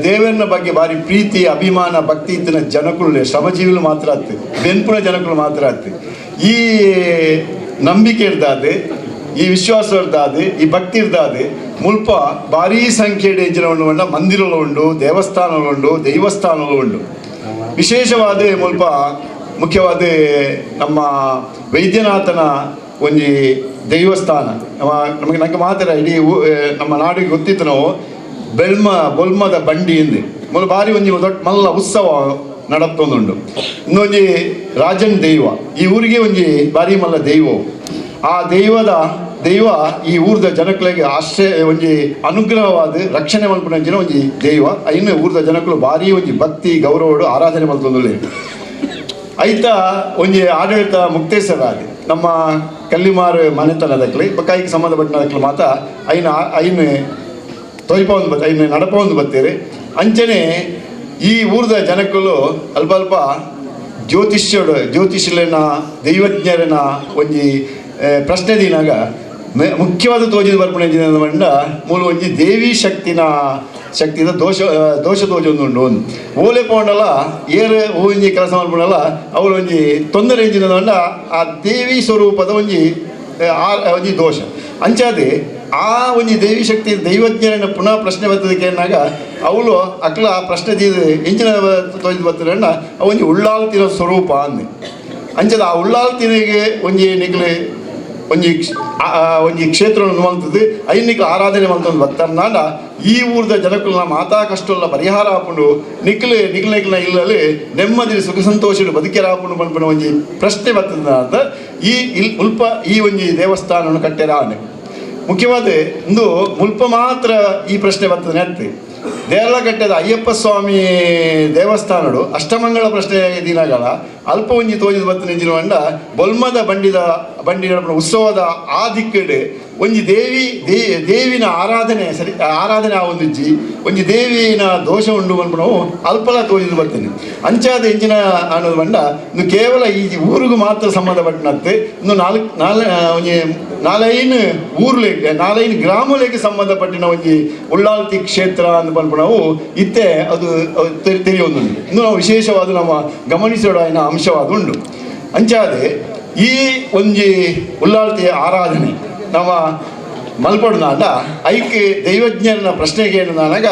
ದೇವರನ ಬಗ್ಗೆ ಬಾರಿ ಪ್ರೀತಿ ಅಭಿಮಾನ ಭಕ್ತಿ ಇತ್ತಿನ ಜನಕುಲು ಶ್ರಮಜೀವಿಗಳು ಮಾತ್ರ ಆಯ್ತು ಬೆನ್ಪುನ ಜನಕುಲು ಮಾತ್ರ ಆಯ್ತು ಈ ನಂಬಿಕೆ ಇರ್ದಾದೆ ಈ ವಿಶ್ವಾಸ ಇರ್ದಾದೆ ಈ ಭಕ್ತಿ ಇರ್ದಾದೆ ಮುಲ್ಪ ಭಾರೀ ಸಂಖ್ಯೆಯ ಎಂಚಿನ ಉಂಡು ಮಂದಿರಗಳು ಉಂಡು ದೇವಸ್ಥಾನಗಳು ಉಂಡು ದೈವಸ್ಥಾನಗಳು ಉಂಡು ವಿಶೇಷವಾದ ಮುಲ್ಪ ಮುಖ್ಯವಾದ ನಮ್ಮ ವೈದ್ಯನಾಥನ ಒಂಜಿ ದೈವಸ್ಥಾನ ನಮಗೆ ನಂಗೆ ಮಾತ್ರ ಇಡೀ ನಮ್ಮ ನಾಡಿಗೆ ಗೊತ್ತಿತ್ತು ನಾವು ಬೊಲ್ಮದ ಬಂಡಿ ಎಂದು ಮೊದಲು ಭಾರಿ ಒಂಜಿ ದೊಡ್ಡ ಮಲ್ಲ ಉತ್ಸವ ನಡತ್ತೊಂದುಂಡು ಇನ್ನೊಂಜಿ ರಾಜನ್ ದೈವ ಈ ಊರಿಗೆ ಒಂಜಿ ಭಾರಿ ಮಲ್ಲ ದೈವ ಆ ದೈವ ಈ ಊರ್ದ ಜನಗಳಿಗೆ ಆಶ್ರಯ ಒಂಜಿ ಅನುಗ್ರಹವಾದ ರಕ್ಷಣೆ ಮಲ್ಪನಂಚಿನ ಒಂಜಿ ದೈವ ಇನ್ನು ಊರ್ದ ಜನಕ್ಕಳು ಭಾರಿ ಒಂಜಿ ಭಕ್ತಿ ಗೌರವಡು ಆರಾಧನೆ ಮಲ್ತೊಂದುಲ್ಲೆ ಐತ ಒಂಜಿ ಆಡಳಿತ ಮುಕ್ತೇಶ್ವರಾದಿ ನಮ್ಮ ಕಲ್ಲಿಮಾರು ಮನೆತನದಕ್ಲಿ ಬಕಾಯಿಗೆ ಸಂಬಂಧಪಟ್ಟದಕ್ಲು ಮಾತ ಐನು ತೊಯ್ಪ ಒಂದು ಐನು ನಡಪ ಒಂದು ಬತ್ತೇರಿ ಅಂಚನೆ ಈ ಊರ್ದ ಜನಕ್ಕಳು ಅಲ್ಪ ಜ್ಯೋತಿಷ್ಯನ ದೈವಜ್ಞರನ ಒಂಜಿ ಪ್ರಶ್ನೆ ದಿನಾಗ ಮುಖ್ಯವಾದ ತೋಜಿದ ಬರ್ಪಣೆ ಮಂಡ ಮೂಲ ಒಂಜಿ ದೇವಿ ಶಕ್ತಿದ ದೋಷ ತೋಜೊಂದು ಉಂಡು ಒಂದು ಓಲೆ ಪೋಂಡಲ್ಲ ಏರು ಒಂಜಿ ಕೆಲಸ ಮಾಡ್ಕೊಂಡಲ್ಲ ಅವ್ರು ಒಂಜಿ ತೊಂದರೆ ಎಂಜಿನ ಮಂಡ ಆ ದೇವಿ ಸ್ವರೂಪದ ಒಂಜಿ ದೋಷ ಅಂಚಾದೆ ಆ ಒಂಜಿ ದೇವಿ ಶಕ್ತಿ ದೈವಜ್ಞರನ್ನ ಪುನಃ ಪ್ರಶ್ನೆ ಬರ್ತದಕ್ಕೆ ಏನಾಗ ಅವಳು ಅಕ್ಲ ಆ ಪ್ರಶ್ನೆ ಎಂಚಿನ ತೋಜಿದ್ ಬರ್ತಾರಂಡ ಒಂಜಿ ಉಳ್ಳಾಲ್ತಿನ ಸ್ವರೂಪ ಅಂದೆ ಅಂಚದ ಆ ಉಳ್ಳಾಲ್ತಿನಿಗೆ ಒಂಜಿ ನಿಗ್ಲೆ ಒಂಜಿ ಕ್ಷೇತ್ರವನ್ನು ಮಲ್ತದ್ದು ಐನಿಕ್ಲ ಆರಾಧನೆ ಮಲ್ತೊಂದು ಬರ್ತಾರ ಈ ಊರ್ದ ಜನಕ್ಕುಲ್ನ ಮಾತಾ ಕಷ್ಟಲ್ಲ ಪರಿಹಾರ ಹಾಕೊಂಡು ನಿಕ್ಲ ಇಲ್ಲಲ್ಲಿ ನೆಮ್ಮದಿ ಸುಖ ಸಂತೋಷ ಬದುಕಿರ ಹಾಕೊಂಡು ಬಂದ್ಬಿಡ ಒಂಜಿ ಪ್ರಶ್ನೆ ಬರ್ತದ ಅಂತ ಮುಲ್ಪ ಈ ಒಂಜಿ ದೇವಸ್ಥಾನವನ್ನು ಕಟ್ಟ್ಯಾರ ಆನೆ ಮುಖ್ಯವಾದ ಒಂದು ಮುಲ್ಪ ಮಾತ್ರ ಈ ಪ್ರಶ್ನೆ ಬರ್ತದೆ ನೆತ್ತಿ ದೇರ್ಲಕಟ್ಟೆದ ಅಯ್ಯಪ್ಪ ಸ್ವಾಮಿ ದೇವಸ್ಥಾನಡು ಅಷ್ಟಮಂಗಳ ಪ್ರಶ್ನೆ ದಿನಗಳ ಅಲ್ಪ ಒಂಜಿ ತೋಜಿದ ಬತ್ತ ನೆಂಜಿನ ಬಂಡ ಬೊಲ್ಮದ ಬಂಡಿ ಉತ್ಸವದ ಆ ದಿಕ್ಕಡೆ ಒಂಜಿ ದೇವಿನ ಆರಾಧನೆ ಆವೊಂದಿಜ್ಜಿ ಒಂಜಿ ದೇವಿನ ದೋಷ ಉಂಡು ಬಂದು ನಾವು ಅಲ್ಪಲ ತೋಜಿದು ಬರ್ತೇನೆ ಅಂಚಾದ ಎಂಚಿನ ಅನ್ನೋದು ಬಂಡ ಇನ್ನು ಕೇವಲ ಈ ಊರಿಗೂ ಮಾತ್ರ ಸಂಬಂಧಪಟ್ಟನತ್ತೆ ಇನ್ನು ನಾಲ್ಕೈನು ಗ್ರಾಮಗಳಿಗೆ ಸಂಬಂಧಪಟ್ಟಿನ ಒಂಜಿ ಉಳ್ಳಾಲ್ತಿ ಕ್ಷೇತ್ರ ಅಂತ ಬಂದ್ಬಿಟ್ಟು ನಾವು ಇತ್ತೆ ಅದು ತಿಳಿಯೊಂದುಂಟು ಇನ್ನು ನಾವು ವಿಶೇಷವಾದ ನಮ್ಮ ಗಮನಿಸೋಣ ಅಂಶವಾದ ಉಂಟು ಅಂಚಾದೆ ಈ ಒಂಜಿ ಉಳ್ಳಾಲ್ತಿಯ ಆರಾಧನೆ ನಮ್ಮ ಮಲ್ಪಡುನಾಂಡ ಐಕ್ ದೈವಜ್ಞನ ಪ್ರಶ್ನೆಗೆ ಏನಂದಾಗ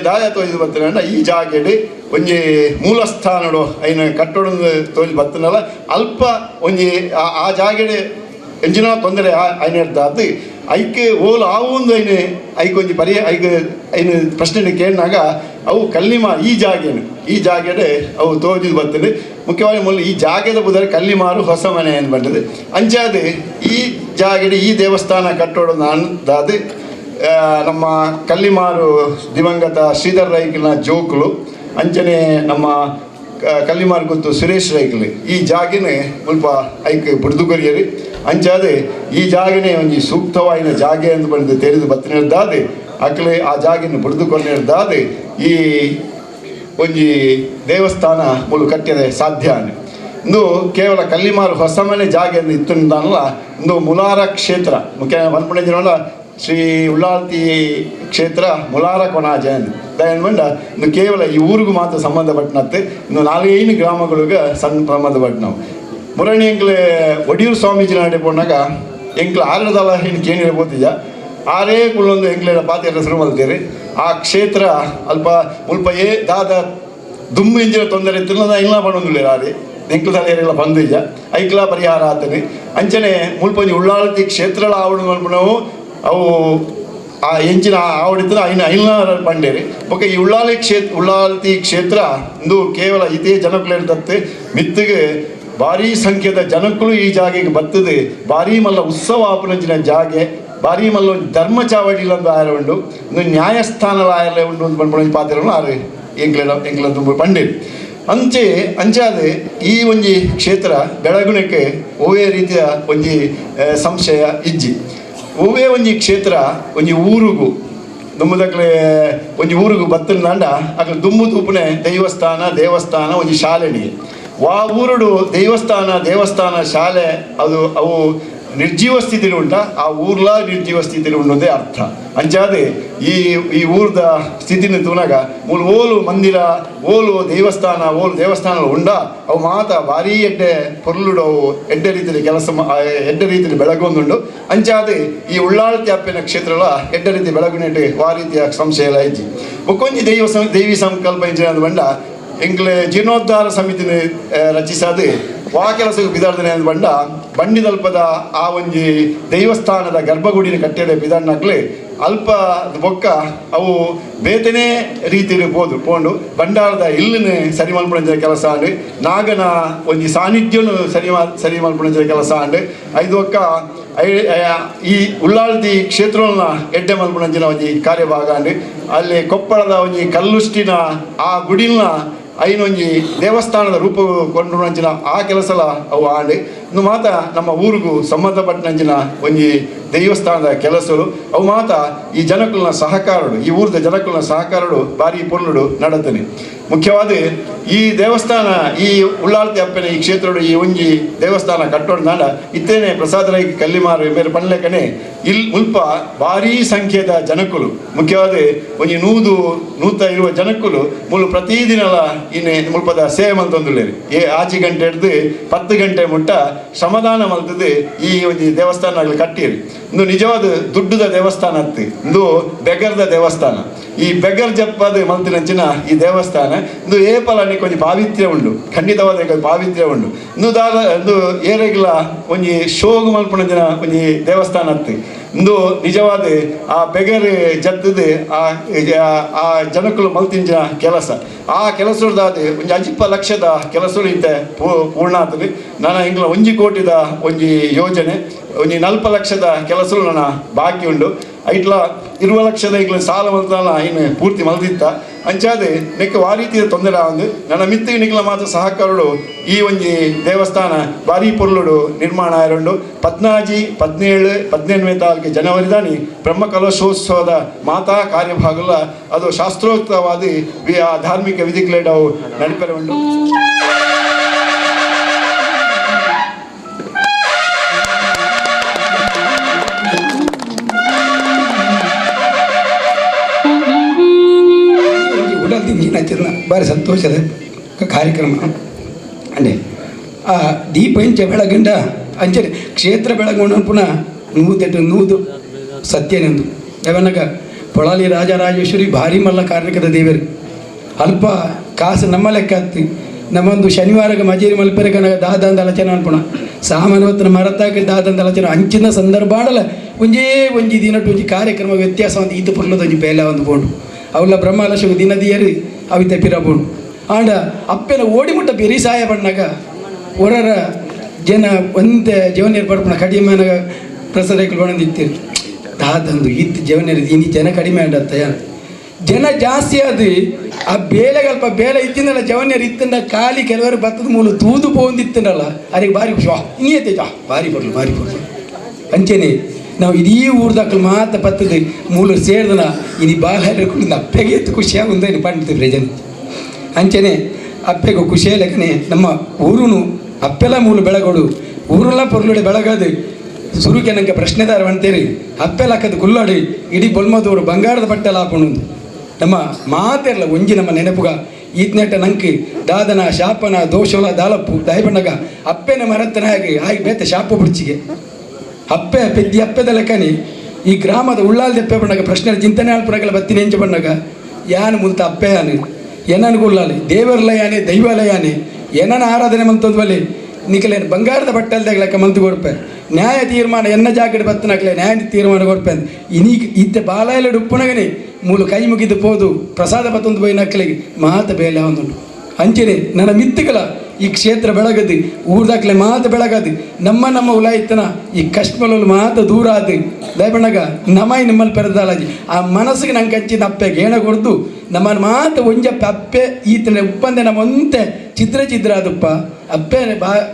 ದಾಯ ತೋಜಿ ಬರ್ತಾನಂಡ ಈ ಜಾಗೆಡ್ ಒಂಜಿ ಮೂಲಸ್ಥಾನಡು ಐನ ಕಟ್ಟಡ ತೋಜಿ ಬರ್ತಾನಲ್ಲ ಅಲ್ಪ ಒಂಜಿ ಆ ಜಾಗೆಡ್ ಎಂಜಿನ ತೊಂದರೆ ಐನ ಇರ್ದಾದು ಐಕ್ ಓಲು ಆವು ಒಂದು ಐಕ್ ಒಂಜಿ ಐನು ಪ್ರಶ್ನೆ ಕೇಳಿನಾಗ ಅವು ಕಲ್ಲಿಮಾರು ಈ ಜಾಗೆಡೆ ಅವು ತೋಜಿದು ಬರ್ತದೆ ಮುಖ್ಯವಾಗಿ ಮೊದಲು ಈ ಜಾಗದ ಬುಧರೆ ಕಲ್ಲಿಮಾರು ಹೊಸ ಮನೆ ಏನು ಬಂದದ್ದು ಅಂಚಾದೆ ಈ ಜಾಗೆಡೆ ಈ ದೇವಸ್ಥಾನ ಕಟ್ಟೋದು ಅಂದಾದು ನಮ್ಮ ಕಲ್ಲಿಮಾರು ದಿವಂಗತ ಶ್ರೀಧರ್ ರೈಕಲ್ನ ಜೋಕುಲು ಅಂಚನೆ ನಮ್ಮ ಕಲ್ಲಿಮಾರು ಗೊತ್ತು ಸುರೇಶ್ ರೈಕಲ್ ಈ ಜಾಗೆನೆ ಸ್ವಲ್ಪ ಐಕ್ ಬುಡ್ದುಗೊರಿಯರಿ ಅಂಚಾದೆ ಈ ಜಾಗನೆ ಒಂಜಿ ಸೂಕ್ತವಾಯಿನ ಜಾಗೆ ಅಂತ ಬಂದು ತೆರೆದು ಬತ್ತಿನಿರ್ದಾದೆ ಅಕ್ಲೆ ಆ ಜಾಗೆಯನ್ನು ಬುಡ್ದುಕೊಂಡಿರ್ದಾದೆ ಈ ಒಂಜಿ ದೇವಸ್ಥಾನ ಮುಳು ಕಟ್ಟಿದೆ ಸಾಧ್ಯ ಇಂದು ಕೇವಲ ಕಲ್ಲಿಮಾರು ಹೊಸ ಮನೆ ಜಾಗೆ ಇತ್ತಲ್ಲ ಇಂದು ಮುಲಾರ ಕ್ಷೇತ್ರ ಮುಖ್ಯ ಬಂದ್ಬಿಟ್ಟಿದ್ದೀನಲ್ಲ ಶ್ರೀ ಉಳ್ಳಾಲ್ತಿ ಕ್ಷೇತ್ರ ಮುಲಾರ ಕೊಣಾಜ ಬಂಡ ಇನ್ನು ಕೇವಲ ಈ ಊರಿಗೂ ಮಾತ್ರ ಸಂಬಂಧಪಟ್ಟನತ್ತೆ ಇನ್ನು 4 ಗ್ರಾಮಗಳಿಗೆ ಸಂಬಂಧಪಟ್ಟ ನಾವು ಮುರಣಿ ಎಂಕ್ಲೆ ಒಡಿಯೂರು ಸ್ವಾಮೀಜಿ ನಾಡೆ ಪೋನಾಗ ಎಂಕ್ಲ ಆರದಲ್ಲ ಏನು ಕೇಳಿರ್ಬೋದಿಲ್ಲ ಆರೇ ಕುಳ್ಳೊಂದು ಎಂಕ್ಲೆ ಪಾತ್ರ ಹೆಸರು ಮಲ್ತೀರಿ ಆ ಕ್ಷೇತ್ರ ಅಲ್ಪ ಮುಲ್ಪ ದಾದ ದುಮ್ಮು ಇಂಜಿನ ತೊಂದರೆ ಇತ್ತಿಲ್ಲ ಇಲ್ಲ ಪಡೊಂದಿಲ್ಲ ಆರಿ ಎಂಕ್ಲ ತಲೆಯರೆಲ್ಲ ಬಂದಿಲ್ಲ ಐಕ್ಲ ಪರಿಹಾರ ಆತನೆ ಅಂಚನೆ ಮುಲ್ಪಂಜಿ ಉಳ್ಳಾಲ್ತಿ ಕ್ಷೇತ್ರಗಳ ಆವಡು ನಾವು ಅವು ಆ ಎಂಚಿನ ಆವಡಿದ್ರೆ ಐನ ಪಂಡೇರಿ ಬೊಕ್ಕ ಈ ಉಳ್ಳಾಲ್ತಿ ಕ್ಷೇತ್ರ ಇಂದು ಕೇವಲ ಇದೇ ಜನಕ್ಕಳು ಇರ್ತತ್ತೆ ಮಿತ್ತಿಗೆ ಭಾರೀ ಸಂಖ್ಯೆದ ಜನಕ್ಕಳು ಈ ಜಾಗೆಗೆ ಬರ್ತದೆ ಭಾರೀ ಮಲ್ಲ ಉತ್ಸವ ಆಪನಂಚಿನ ಜಾಗೆ ಭಾರೀ ಮಲ್ಲ ಒಂದು ಧರ್ಮ ಚಾವಡಿಲೊಂದು ಆಯರ ಉಂಡು ಇನ್ನು ನ್ಯಾಯಸ್ಥಾನದ ಆಯರಲ್ಲೇ ಉಂಡು ಅಂತ ಬಂದ್ಬಿಡೋ ಪಾತ್ರವನ್ನು ಆರು ಎಂಕ್ಲ ತುಂಬ ಪಂಡೇರಿ ಅಂಚಾದೆ ಈ ಒಂಜಿ ಕ್ಷೇತ್ರ ಬೆಳಗುಣಕ್ಕೆ ಓವೇ ರೀತಿಯ ಒಂಜಿ ಸಂಶಯ ಇಜ್ಜಿ ಓವೇ ಒಂಜಿ ಕ್ಷೇತ್ರ ಒಂಜಿ ಊರಿಗೂ ದುಮ್ಮದಕ್ಲೆ ಒಂಜಿ ಊರಿಗೂ ಬತ್ತಂದಾಂಡ ಅಕ್ಲೆ ದುಮ್ಮು ತೂಪುನೆ ದೇವಸ್ಥಾನ ಒಂಜಿ ಶಾಲೆನಿಗೆ ವಾ ಊರುಡು ದೇವಸ್ಥಾನ ಶಾಲೆ ಅವು ನಿರ್ಜೀವ ಸ್ಥಿತಿಲಿ ಉಂಟ ಆ ಊರ್ಲ ನಿರ್ಜೀವ ಸ್ಥಿತಿಲಿ ಉಂಡೋದೇ ಅರ್ಥ ಅಂಚಾದೆ ಈ ಊರ್ದ ಸ್ಥಿತಿನ ತೂನಾಗ ಮೂಲ ಓಲು ಮಂದಿರ ಓಲು ದೇವಸ್ಥಾನ ಉಂಡ ಅವು ಮಾತ ಭಾರೀ ಎಡ್ಡೆ ಪೊರ್ಲುಡು ಅವು ಎಡ್ಡೆ ರೀತಿಯಲ್ಲಿ ಎಡ್ಡೆ ರೀತಿಯಲ್ಲಿ ಬೆಳಗೊಂದುಂಡು ಅಂಚಾದೆ ಈ ಉಳ್ಳಾಲ್ತಿ ಅಪ್ಪಿನ ಕ್ಷೇತ್ರಗಳ ಎಡ್ಡೆ ರೀತಿ ಬೆಳಗುನೆಟ್ಟು ಆ ರೀತಿಯ ಸಂಶಯ ಎಲ್ಲ ಇಜ್ಜಿ ಒಕ್ಕೊಂಜಿ ದೈವಿ ಸಂಕಲ್ಪ ಇಂಚಿನ ಬಂಡ ಎಂಕ್ಲೆ ಜೀರ್ಣೋದ್ಧಾರ ಸಮಿತಿನ ರಚಿಸಾದು ವಾ ಕೆಲಸಕ್ಕೆ ಬಿದಾರ್ದನೆ ಬಂಡ ಬಂಡಿದಲ್ಪದ ಆ ಒಂಜಿ ದೇವಸ್ಥಾನದ ಗರ್ಭಗುಡಿನ ಕಟ್ಟಡ ಬಿದಾಡ್ನಾಕ್ಲೆ ಅಲ್ಪ ಬೊಕ್ಕ ಅವು ಬೇತನೇ ರೀತಿಯಲ್ಲಿ ಪೋಂಡು ಬಂಡಾರದ ಇಲ್ಲನ್ನು ಸರಿ ಮಲ್ಪುಣಂಜ ಕೆಲಸ ಅಂಡು ನಾಗನ ಒಂಜಿ ಸಾನ್ನಿಧ್ಯನು ಸರಿ ಮಲ್ಪುಣಂಜ ಕೆಲಸ ಅಂಡು ಐದು ಒಕ್ಕ ಈ ಉಳ್ಳಾಲ್ತಿ ಕ್ಷೇತ್ರನ ಎಡ್ಡೆ ಮಲ್ಪುಣಂಜಿನ ಒಂಜಿ ಕಾರ್ಯಭಾಗ ಅಂಡು ಅಲ್ಲಿ ಕೊಪ್ಪಳದ ಒಂಜಿ ಕಲ್ಲುಷ್ಟಿನ ಆ ಗುಡಿನ ಐನೊಂಜಿ ದೇವಸ್ಥಾನದ ರೂಪ ಕೊಂಡುನಂಚಿನ ಆ ಕೆಲಸಲ ಅವು ಆಂಡು ಇನ್ನು ಮಾತ ನಮ್ಮ ಊರಿಗೂ ಸಂಬಂಧಪಟ್ಟನಂಚಿನ ಒಂಜಿ ದೇವಸ್ಥಾನದ ಕೆಲಸಗಳು ಅವು ಮಾತ ಈ ಜನಕ್ಕಳನ್ನ ಸಹಕಾರಡು ಈ ಊರದ ಜನಕ್ಕಳನ್ನ ಸಹಕಾರಡು ಭಾರಿ ಪೊರ್ಲುಡು ನಡತನೆ ಮುಖ್ಯವಾದ ಈ ದೇವಸ್ಥಾನ ಈ ಉಳ್ಳಾಲ್ತಿ ಅಪ್ಪನ ಈ ಕ್ಷೇತ್ರಡು ಈ ಒಂಜಿ ದೇವಸ್ಥಾನ ಕಟ್ಟೋಡು ನಾಡ ಇತ್ತೇನೆ ಪ್ರಸಾದ ರೈ ಕಲ್ಲಿಮಾರು ಬೇರೆ ಪನ್ಲೆಕ್ಕನೆ ಮುಲ್ಪ ಭಾರೀ ಸಂಖ್ಯೆದ ಜನಕ್ಕಳು ಮುಖ್ಯವಾದ ಒಂಜಿ ನೂತ ಇರುವ ಜನಕ್ಕಳು ಮುಲು ಪ್ರತಿದಿನಲ ಇನ್ನೇ ಮುಲ್ಪದ ಸೇವೆ ಮಲ್ತೊಂದುಲ್ಲೇರಿ ಆಚೆ ಗಂಟೆ ಹಿಡ್ದು 10 ಗಂಟೆ ಮುಟ್ಟ ಶ್ರಮದಾನ ಮಲ್ತದ್ದು ಈ ಒಂಜಿ ದೇವಸ್ಥಾನ ಕಟ್ಟಿರಿ ಇಂದು ನಿಜವಾದ ದುಡ್ಡುದ ದೇವಸ್ಥಾನ ಅತ್ತಿ ಇಂದು ಬೆಗರ್ದ ದೇವಸ್ಥಾನ ಈ ಬೆಗರ್ ಜಪ್ಪದು ಮಲ್ತಿನಂಚಿನ ಈ ದೇವಸ್ಥಾನ ಇಂದು ಏಪಲನಿ ಕೊಂಚ ಪಾವಿತ್ರ್ಯ ಉಂಡು, ಖಂಡಿತವಾದ ಪಾವಿತ್ರ್ಯ ಉಂಡು. ಇಂದು ಇಂದು ಏರೆಗ್ಲ ಒಂಜಿ ಶೋಗು ಮಲ್ಪುನಂಚಿನ ಒಂಜಿ ದೇವಸ್ಥಾನ ಅತ್ತಿ ಇಂದು ನಿಜವಾದ ಆ ಬೆಗರ್ ಜತ್ತದು ಆ ಜನಕ್ಕಳು ಮಲ್ತಿಂಚಿನ ಕೆಲಸ, ಆ ಕೆಲಸದಾದ ಒಂಜಿ ಅಜಿಪ್ಪ ಲಕ್ಷದ ಕೆಲಸಗಳು ಇತ್ತೆ ಪೂರ್ಣ ಆಗ್ತದೆ. ನಾನು ಇಂಗ್ಲ 1 ಕೋಟಿದ ಒಂಜಿ ಯೋಜನೆ, ಒಂಜಿ 40 ಲಕ್ಷದ ಕೆಲಸಗಳು ನನ್ನ ಬಾಕಿ ಉಂಡು. ಐಟ್ಲ 20 ಲಕ್ಷದ ಈಗಲ ಸಾಲ ಮಲ್ತಾನ ಇನ್ನು ಪೂರ್ತಿ ಮಲ್ದಿತ್ತ ಅಂಚಾದೆ ನೆಕ್ಕ ಆ ರೀತಿಯ ತೊಂದರೆ ಆಂದು ನನ್ನ ಮಿತ್ತಿಗೆ ನಿಕ್ಲ ಮಾತ್ರ ಸಹಕಾರಡು ಈ ಒಂಜಿ ದೇವಸ್ಥಾನ ಬಾರಿ ಪೊರ್ಲುಡು ನಿರ್ಮಾಣ ಆಯರುಂಡು. 14, 17, 18 ಜನವರಿದಾನಿ ಬ್ರಹ್ಮ ಕಲಶೋತ್ಸವದ ಮಾತಾ ಕಾರ್ಯಭಾಗಲ ಅದು ಶಾಸ್ತ್ರೋಕ್ತವಾದ ಧಾರ್ಮಿಕ ವಿಧಿಗಳವು ನಡಿಪೆರೆ ಉಂಡು. ಭಾರಿ ಸಂತೋಷದ ಕಾರ್ಯಕ್ರಮ ಅಂಡೆ ಆ ದೀಪ ಇಂಚ ಬೆಳಗಂಡ ಅಂಚನೆ ಕ್ಷೇತ್ರ ಬೆಳಗೊಂಡು ಪುನಃ ನೂದು ಸತ್ಯನೆಂದು ಯಾವನಾಗ ಪೊಳಾಲಿ ರಾಜರಾಜೇಶ್ವರಿ ಭಾರಿ ಮಲ್ಲ ಕಾರ್ಣಿಕದ ದೇವರು ಅಲ್ಪ ಕಾಸು ನಮ್ಮ ಲೆಕ್ಕ ಹತ್ತಿ ನಮ್ಮೊಂದು ಶನಿವಾರಗ ಮಜೇರಿ ಮಲ್ಪೆರೆ ಕನಗ ದಾದಂದ ಅಲಚನ ಅನ್ಪುಣ ಸಾಮಾನ್ಯವತ್ತಿನ ಮರತಾಕ ದಾದಂದ ಅಲಚನ ಅಂಚಿನ ಸಂದರ್ಭ ಆಡಲ್ಲ ಒಂಜಿ ದಿನಟ್ಟು ಒಂಜಿ ಕಾರ್ಯಕ್ರಮ ವ್ಯತ್ಯಾಸ ಒಂದು ಇದು ಪುರ್ಲದ ಒಂಜಿ ಬೇಲ ಒಂದು ಬೋಂಡು ಅವಳ ಬ್ರಹ್ಮಲಕ್ಷ್ಮಿ ದಿನದಿಯರು ಅವಿತ ಪಿರಬೋಂಡು ಆಂಡ ಅಪ್ಪೆನ ಓಡಿಮುಟ್ಟ ಬೆರಿ ಸಹಾಯ ಪಣ್ಣಾಗ ಹೊರರ ಜನ ಒಂದೇ ಜೀವನ ಏರ್ಪಡ್ಪಣ ಕಡಿಮೆ ಪ್ರಸಾದಗಳು ಬಂದಿತ್ತೀರಿ ದಾದಂದು ಇತ್ತು ಜೀವನ ಇನ್ನು ಜನ ಕಡಿಮೆ ಆಡತ್ತ ಜನ ಜಾಸ್ತಿ ಅದು ಆ ಬೇಲೆಗಲ್ಪ ಬೇಲೆ ಇತ್ತಿಂದಲ್ಲ ಜವನ್ಯರು ಇತ್ತಂಡ ಖಾಲಿ ಕೆಲವರು ಭತ್ತದ ಮೂಲ ತೂದು ಪೋಂದಿತ್ತಂಡಲ್ಲ ಅದಕ್ಕೆ ಭಾರಿ ಖುಷಿ ಇನ್ನೇತೆ ಭಾರಿ ಬರ್ಲು ಅಂಚೆನೆ ನಾವು ಇಡೀ ಊರ್ದಾಕಲು ಮಾತ್ರ ಬತ್ತದ ಮೂಲ ಸೇರಿದನ ಇನ್ನು ಬಾಗಿಲು ಅಪ್ಪೆಗೆ ಎತ್ತು ಖುಷಿಯಾಗಿ ಒಂದೇನು ಪಂಡಿತಿವ್ರೆ ಜನ ಅಂಚೆನೆ ಅಪ್ಪೆಗೂ ಖುಷಿಯ ಲೆಕ್ಕನೆ ನಮ್ಮ ಊರುನು ಅಪ್ಪೆಲ್ಲ ಮೂಲ ಬೆಳಗೋಡು ಊರೆಲ್ಲ ಪೊರ್ಲುಡೆ ಬೆಳಗದು ಸುರುಕೆ ನಂಗೆ ಪ್ರಶ್ನೆದಾರ ಅಂತೇರಿ ಅಪ್ಪೆಲ್ಲಕ್ಕದು ಕುಲ್ಲಾಡಿ ಇಡೀ ಬೊಲ್ಮದವರು ಬಂಗಾರದ ಬಟ್ಟೆಲ್ಲ ಹಾಕೊಂಡು ನಮ್ಮ ಮಾತೆಲ್ಲ ಒಂಜಿ ನಮ್ಮ ನೆನಪುಗ ಈತ್ನೆಟ್ಟ ನಂಗೆ ದಾದನ ಶಾಪನ ದೋಷಲ ದಾಲಪ್ಪು ದಾಯಬಣ್ಣಗ ಅಪ್ಪೆನ ಮರತ್ತನ ಆಗಿ ಬೇತೆ ಶಾಪ ಬಿಡ್ಚಿಗೆ ಅಪ್ಪೆ ಪೆದ್ದಿ ಅಪ್ಪೆದ ಲೆಕ್ಕನಿ ಈ ಗ್ರಾಮದ ಉಳ್ಳಾಲ್ ದೆಪ್ಪೆ ಬಣ್ಣಗ ಪ್ರಶ್ನೆ ಚಿಂತನೆ ಆಳ್ಪುರಗಳ ಬತ್ತಿನ ಎಂಚ ಬಣ್ಣಗ ಯಾನು ಮುಂತ ಅಪ್ಪೆ ಯಾನು ಏನನ್ಗೂ ಉಳ್ಳಾಲಿ ದೇವರಲಯಾನೆ ದೈವಾಲಯಾನೆ ಏನನ ಆರಾಧನೆ ಮಂತದ್ವಲ್ಲಿ ನಿಖಲೇನು ಬಂಗಾರದ ಬಟ್ಟಲ್ದಾಗ ಲೆಕ್ಕ ಮಂತು ಕೊಡ್ಪೆ ನ್ಯಾಯ ತೀರ್ಮಾನ ಎನ್ನ ಜಾಗಡೆ ಬತ್ತನಾಗಲೇ ನ್ಯಾಯ ತೀರ್ಮಾನ ಕೊಡ್ಪೆ ಈನೀಗ ಇತ್ತೆ ಬಾಲಾಯಲ ಉಪ್ಪುನಗನೆ ಮೂಲು ಕೈ ಮುಗಿದು ಪೋದು ಪ್ರಸಾದ ಬತ್ತೊಂದು ಬೈ ನಕ್ಕಲಿಗೆ ಮಾತ ಬೇಲೆ ಒಂದುಂಟು ಅಂಚೆನೆ ನನ್ನ ಮಿತ್ತುಗಳ ಈ ಕ್ಷೇತ್ರ ಬೆಳಗದು ಊರ್ದಾಕ್ಲೆ ಮಾತ ಬೆಳಗದು ನಮ್ಮ ಉಲಾಯಿತನ ಈ ಕಶ್ಮಲಲ್ಲಿ ಮಾತ ದೂರ ಆದು ದಯಬಣ್ಣಗ ನಮಾಯಿ ನಿಮ್ಮಲ್ಲಿ ಪೆರದಾಲಾಜಿ ಆ ಮನಸ್ಸಿಗೆ ನಂಗೆ ಹಚ್ಚಿದ ಅಪ್ಪೆ ಗೇಣ ಕೊಡ್ದು ನಮ್ಮನ್ನು ಮಾತ ಒಂಜಪ್ಪೆ ಅಪ್ಪೆ ಈತನ ಉಪ್ಪಂದೆ ನಮ್ಮ ಒಂತೆ ಚಿತ್ರ ಅದಪ್ಪ ಅಪ್ಪೆ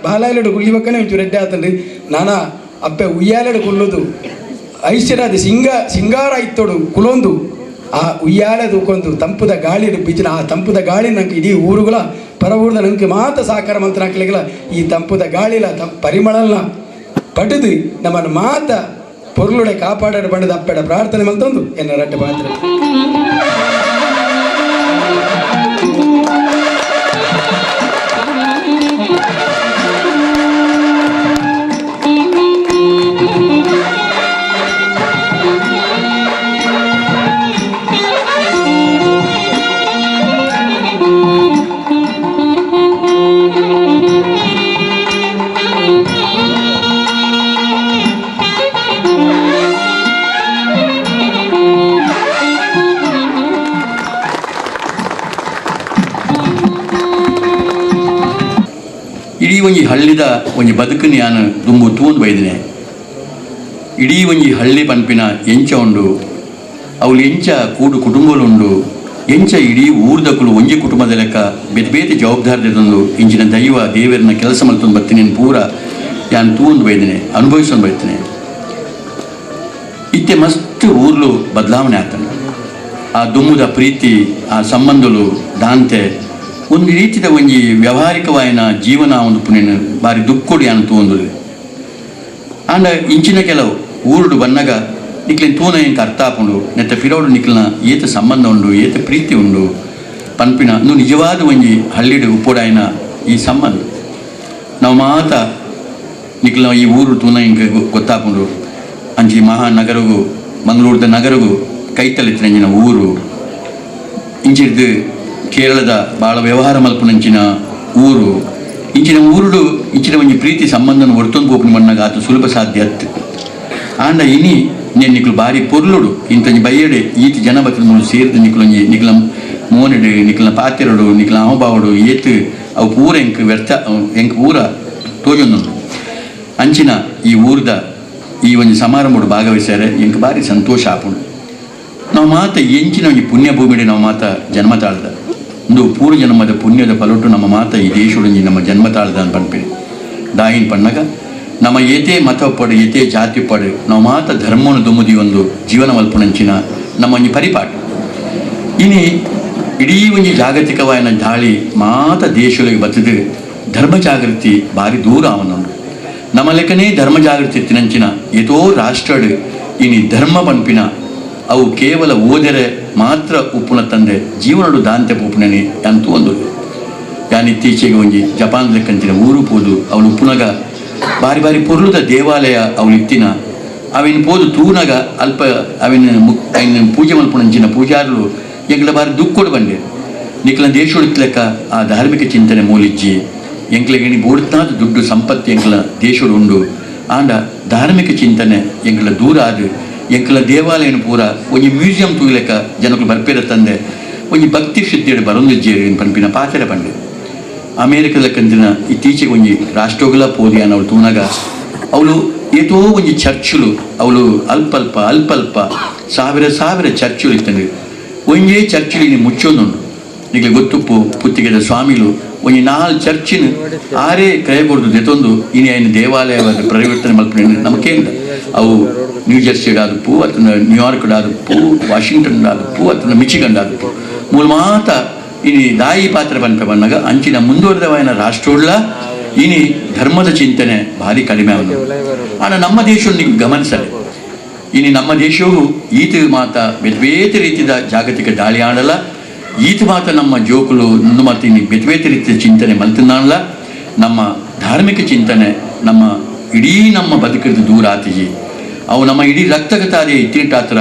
ಬಾಲಾಯಲಡು ಕುಳ್ಳಿಬೇಕನೇ ಒಂಚೂರು ರೆಡ್ಡಿ ಆತಂದು ನಾನಾ ಅಪ್ಪೆ ಉಯ್ಯಾಲೆಡು ಕುಲ್ಲುದು ಐಶ್ವರ್ಯಾದ ಸಿಂಗಾರ ಇತ್ತೋಡು ಕುಲೊಂದು ಆ ಉಯ್ಯಾಲೆ ದೂಕೊಂದು ತಂಪುದ ಗಾಳಿ ಬೀಚಿನ ಆ ತಂಪುದ ಗಾಳಿ ನಂಗೆ ಇಡೀ ಊರುಗಳ ಪರ ಊರ್ದ ನಂಗೆ ಮಾತ ಸಾಕಾರ ಮಂತ್ರ ಹಾಕ್ಲಿಲ್ಲ ಈ ತಂಪುದ ಗಾಳಿಲ ಪರಿಮಳಲ್ಲ ಪಡೆದು ನಮ್ಮನ್ನು ಮಾತ ಪೊರ್ಲುಡೆ ಕಾಪಾಡೋದು ಬಂಡದ ಅಪ್ಪೆಡ ಪ್ರಾರ್ಥನೆ ಮಂತಂದು ಎನ್ನ ರಡ್ಡ ಪಾತ್ರ ಇಡೀ ಒಂಜಿ ಹಳ್ಳಿದ ಒಂಜಿ ಬದುಕನ್ನು ಯಾನು ದುಂಬು ತೂಂದು ಬೈದಿನೆ. ಇಡೀ ಒಂಜಿ ಹಳ್ಳಿ ಪನ್ಪಿನ ಎಂಚ ಉಂಡು, ಅವಳು ಎಂಚ ಕೂಡು ಕುಟುಂಬలుండు, ಎಂಚ ಇಡೀ ಊರ್ದಕ್ಕಲು ಒಂಜಿ ಕುಟುಂಬದ ಲೆಕ್ಕ ಬೇತೆ ಜವಾಬ್ದಾರಿ ತಂದು ಇಂಚಿನ ದೈವ ದೇವರನ್ನ ಕೆಲಸ ಮಲ್ತೊಂದು ಬರ್ತೀನಿ ಪೂರ ಯಾನು ತೂಂದು ಬೈದಿನೆ, ಅನುಭವಿಸೊಂದು ಬೈತೀನಿ. ಇತ್ತೆ ಮಸ್ತ್ ಊರ್ಲು ಬದಲಾವಣೆ ಆಗ್ತಾನೆ. ಆ ದುಮ್ಮುದ ಪ್ರೀತಿ, ಆ ಸಂಬಂಧಗಳು ದಾಂತೆ ಒಂದು ರೀತಿಯ ಒಂಜಿ ವ್ಯಾವಹಾರಿಕವಾಯಿನ ಜೀವನ ಒಂದು ಪುಣ್ಯನ ಬಾರಿ ದುಃಖೊಡಿ ಯಾನು ತೂಂದು ಆಂಡ ಇಂಚಿನ ಕೆಲವು ಊರುಡು ಬನ್ನಗ ನಿಕ್ಲಿನ ತೂನ ಎಂಕ ಅರ್ಥ ಹಾಕೊಂಡು ನೆತ್ತ ಫಿರೋಡು ನಿಕ್ಲಿನ ಏತ ಸಂಬಂಧ ಉಂಡು, ಏತ ಪ್ರೀತಿ ಉಂಡು ಪನ್ಪಿನ ನಿಜವಾದ ಒಂಜಿ ಹಳ್ಳಿಡು ಉಪ್ಪೋಡಾಯಿನ ಈ ಸಂಬಂಧ ನಾವು ಮಾತ ನಿಕ್ಲಿನ ಈ ಊರು ತೂನ ಇಂಕ ಗೊತ್ತಾಕೊಂಡು ಅಂಚಿ ಮಹಾನಗರಗೂ ಮಂಗಳೂರದ ನಗರಗೂ ಕೈತಲೆತ್ತಿನ ಊರು ಇಂಚಿಡ್ದು ಕೇರಳದ ಭಾಳ ವ್ಯವಹಾರ ಮಲ್ಪುನಂಚಿನ ಊರು ಇಂಚಿನ ಊರುಡು ಇಂಚಿನ ಒಂಜಿ ಪ್ರೀತಿ ಸಂಬಂಧನ ಒಡ್ತೊಂದು ಪೋಪುನಿ ಮಣ್ಣಾಗ ಆತು ಸುಲಭ ಸಾಧ್ಯ ಅತ್ತು ಆಂಡ ಇನಿ నేను నికులు భారీ పొర్లుడు ఇంత బయ్యడే ఈతి జన బతులు సేరిది నికుల మోనుడు నికుల పాత్రడు నికుల అమబావుడు ఏతు అವು ಪೂರ ಎಂಕ್ ಪೂರ ತೋಜೊಂದು ಅಂಚಿನ ಈ ಊರ್ದ ಈ ಒಂದು ಸಮಾರಂಭಡು ಭಾಗವಹಿಸ್ಯಾರೆ ಎಂಕ್ ಭಾರಿ ಸಂತೋಷ ಆಪುಂಡು ನಾವು ಮಾತ ಎಂಚಿನ ಒಂದು ಪುಣ್ಯ ಭೂಮಿಡಿ ನಾವು ಮಾತ ಜನ್ಮ ತಾಳ್ದ ಒಂದು ಪೂರ್ವ ಜನ್ಮದ ಪುಣ್ಯದ ಫಲೊಟ್ಟು ನಮ್ಮ ಮಾತ ಈ ದೇಶೊಡಂಜಿ ನಮ್ಮ ಜನ್ಮ ತಾಳ್ದ ಅಂತ ಪನ್ಪಿಡಿ ದಾಯಿನ್ ಪಣ್ಣಗ ನಮ್ಮ ಏತೇ ಮತ ಪಡು ಏತೇ ಜಾತಿ ಪಡು ನಾವು ಮಾತ ಧರ್ಮವನ್ನು ದುಮ್ಮುದಿ ಒಂದು ಜೀವನ ಮಲ್ಪುನಂಚಿನ ನಮ್ಮ ಒಂಜಿ ಪರಿಪಾಠ ಇನಿ ಇಡೀ ಒಂಜಿ ಜಾಗತಿಕವಾಯಿನ ದಾಳಿ ಮಾತ ದೇಶಗಳಿಗೆ ಬತ್ತದು ಧರ್ಮ ಜಾಗೃತಿ ಭಾರಿ ದೂರ ಅವನುಂಡು ನಮ್ಮ ಲೆಕ್ಕನೇ ಧರ್ಮ ಜಾಗೃತಿ ಎತ್ತಿನಂಚಿನ ಏತೋ ರಾಷ್ಟ್ರಡು ಇನಿ ಧರ್ಮ ಪನ್ಪಿನ ಅವು ಕೇವಲ ಓದರೆ ಮಾತ್ರ ಉಪ್ಪುನ ತಂದೆ ಜೀವನಡು ದಾಂತೆ ಪೂಪುನನೆ ಅಂತೂ ಒಂದು ಯಾನ್ ಇತ್ತೀಚೆಗೆ ಒಂಜಿ ಜಪಾನ್ ಲೆಕ್ಕಂಚಿನ ಊರು ಪೋದು ಅವಳು ಉಪ್ಪುನಗ ಬಾರಿ ಬಾರಿ ಪೊರ್ಲುದ ದೇವಾಲಯ ಅವಳು ಇತ್ತಿನ ಅವಿನ ಪೋದು ತೂನಗ ಅಲ್ಪ ಅವಿನ ಪೂಜೆ ಮಲ್ಪುನಂಚಿನ ಪೂಜಾರುಲು ಎಂಕ್ಲ ಬಾರಿ ದುಕ್ಕೊಡು ಬಂಡೆ ನಿಕ್ಲ ದೇಶೊಳಿತ್ಲೆಕ್ಕ ಆ ಧಾರ್ಮಿಕ ಚಿಂತನೆ ಮೂಲಿಜ್ಜಿ ಎಂಕ್ಲೆಗಿಣಿ ಬೋಡ್ತಾದ ದುಡ್ಡು ಸಂಪತ್ತು ಎಂಕ್ಲ ದೇಶಡು ಉಂಡು ಆಂಡ ಧಾರ್ಮಿಕ ಚಿಂತನೆ ಎಂಕ್ಲ ದೂರ ಆದು ಎಂಕ್ಲ ದೇವಾಲಯನ ಪೂರ ಒಂಜಿ ಮ್ಯೂಸಿಯಂ ತೂಲೆಕ್ಕ ಜನಗಳು ಬರ್ಪೇರ ತಂದೆ ಒಂಜಿ ಭಕ್ತಿ ಶ್ರದ್ಧೆಡು ಬರೊಂದಿಜ್ಜೇರಿ ಪನ್ಪಿನ ಪಾತ್ರೆ ಬಂಡೆ ಅಮೇರಿಕದ ಕಂದಿನ ಇತ್ತೀಚೆಗೆ ಒಂಜಿ ರಾಷ್ಟ್ರಗಳ ಪೋದಿಯಾನ ಅವಳು ತೂನಗ ಅವಳು ಏತೋ ಒಂಜಿ ಚರ್ಚುಲು ಅವಳು ಅಲ್ಪ ಸಾವಿರ ಚರ್ಚುಲು ಇತ್ತಂದು ಒಂಜೇ ಚರ್ಚುಲಿ ಮುಚ್ಚೊಂದುಂಡು ನಿಮಗೆ ಗೊತ್ತುಪ್ಪು ಪುತ್ತಿಗೆದ ಸ್ವಾಮಿಲು ಒಂಜಿ 4 ಚರ್ಚಿನ ಆರೇ ಕೈಗೊಡ್ದು ದೆತೊಂದು ಇನಿ ಐನ ದೇವಾಲಯವಾದ ಪರಿವರ್ತನೆ ಮಲ್ಪನೆ ನಮಕೇಂದ್ರ ಅವು ನ್ಯೂಜೆರ್ಸಿಡ್ ಆದಪ್ಪು ಅತನ ನ್ಯೂಯಾರ್ಕ್ಡ್ ಆದಪ್ಪು ವಾಷಿಂಗ್ಟನ್ ಆದಪ್ಪು ಅತನ ಮಿಚಿಗಂಡ್ ಆದಪ್ಪು ಮೂಲ ಮಾತ ಇನಿ ದಾಯಿ ಪಾತ್ರ ಪನ್ಪೆ ಬನ್ನಾಗ ಅಂಚಿನ ಮುಂದುವರೆದವಾಯಿನ ರಾಷ್ಟ್ರೋಡ್ಲ ಇನಿ ಧರ್ಮದ ಚಿಂತನೆ ಭಾರಿ ಕಡಿಮೆ ಅವನು ಆನ ನಮ್ಮ ದೇಶವನ್ನು ನೀವು ಗಮನಿಸಲಿ ಇನಿ ನಮ್ಮ ದೇಶವು ಈತ ಮಾತ ಬೇತೆ ರೀತಿಯ ಜಾಗತಿಕ ದಾಳಿ ಆಡಲ್ಲ ಈತ ಮಾತ ನಮ್ಮ ಜೋಕುಲು ಒಂದು ಮಾತು ಇನ್ನು ಬೇತೆ ರೀತಿಯ ಚಿಂತನೆ ಮಲ್ತಿನಾಡಲ್ಲ ನಮ್ಮ ಧಾರ್ಮಿಕ ಚಿಂತನೆ ನಮ್ಮ ಇಡೀ ನಮ್ಮ ಬದುಕಿದ ದೂರ ಆತಿಜಿ ಅವು ನಮ್ಮ ಇಡೀ ರಕ್ತಗತಾದೆ ಇತ್ತಿಟ್ಟಾತ್ರ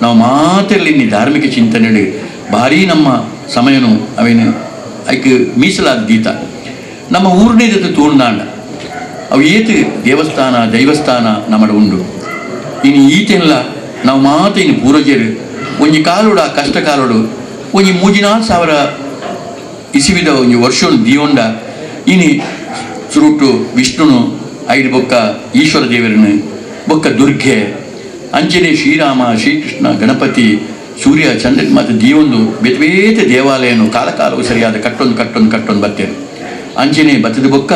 ನಾವು ಮಾತಿರಲಿ ಇನ್ನು ಧಾರ್ಮಿಕ ಚಿಂತನೆ ಭಾರಿ ನಮ್ಮ ಸಮಯನು ಅವೇನು ಐಕ್ ಮೀಸಲಾದ ದೀತ ನಮ್ಮ ಊರನೇ ಜೊತೆ ತೋಂಡಾಂಡ ಅವು ಏತು ದೇವಸ್ಥಾನ ದೈವಸ್ಥಾನ ನಮ್ಮಡ ಉಂಡು ಇನ್ನು ಈತೆಲ್ಲ ನಾವು ಮಾತ ಇನ್ನು ಪೂರ್ವಜರು ಒಂಜಿ ಕಾಲುಡು ಆ ಕಷ್ಟ ಕಾಲುಡು ಒಂಜಿ 3-4 ಇಸಿವಿದ ಒಂಜಿ ವರ್ಷ ದಿಯೋಂಡ ಇನಿ ಸುರುಟು ವಿಷ್ಣುನು ಐದು ಬೊಕ್ಕ ಈಶ್ವರ ದೇವರನ್ನು ಬೊಕ್ಕ ದುರ್ಗೆ ಅಂಜನೆ ಶ್ರೀರಾಮ ಶ್ರೀಕೃಷ್ಣ ಗಣಪತಿ ಸೂರ್ಯ ಚಂದ್ರ ಮತ್ತು ದಿಯೊಂದು ಬೇತೆ ದೇವಾಲಯನು ಕಾಲಕಾಲವು ಸರಿಯಾದ ಕಟ್ಟೊಂದು ಬರ್ತೇವೆ ಅಂಜನೆ ಬತ್ತದ ಬೊಕ್ಕ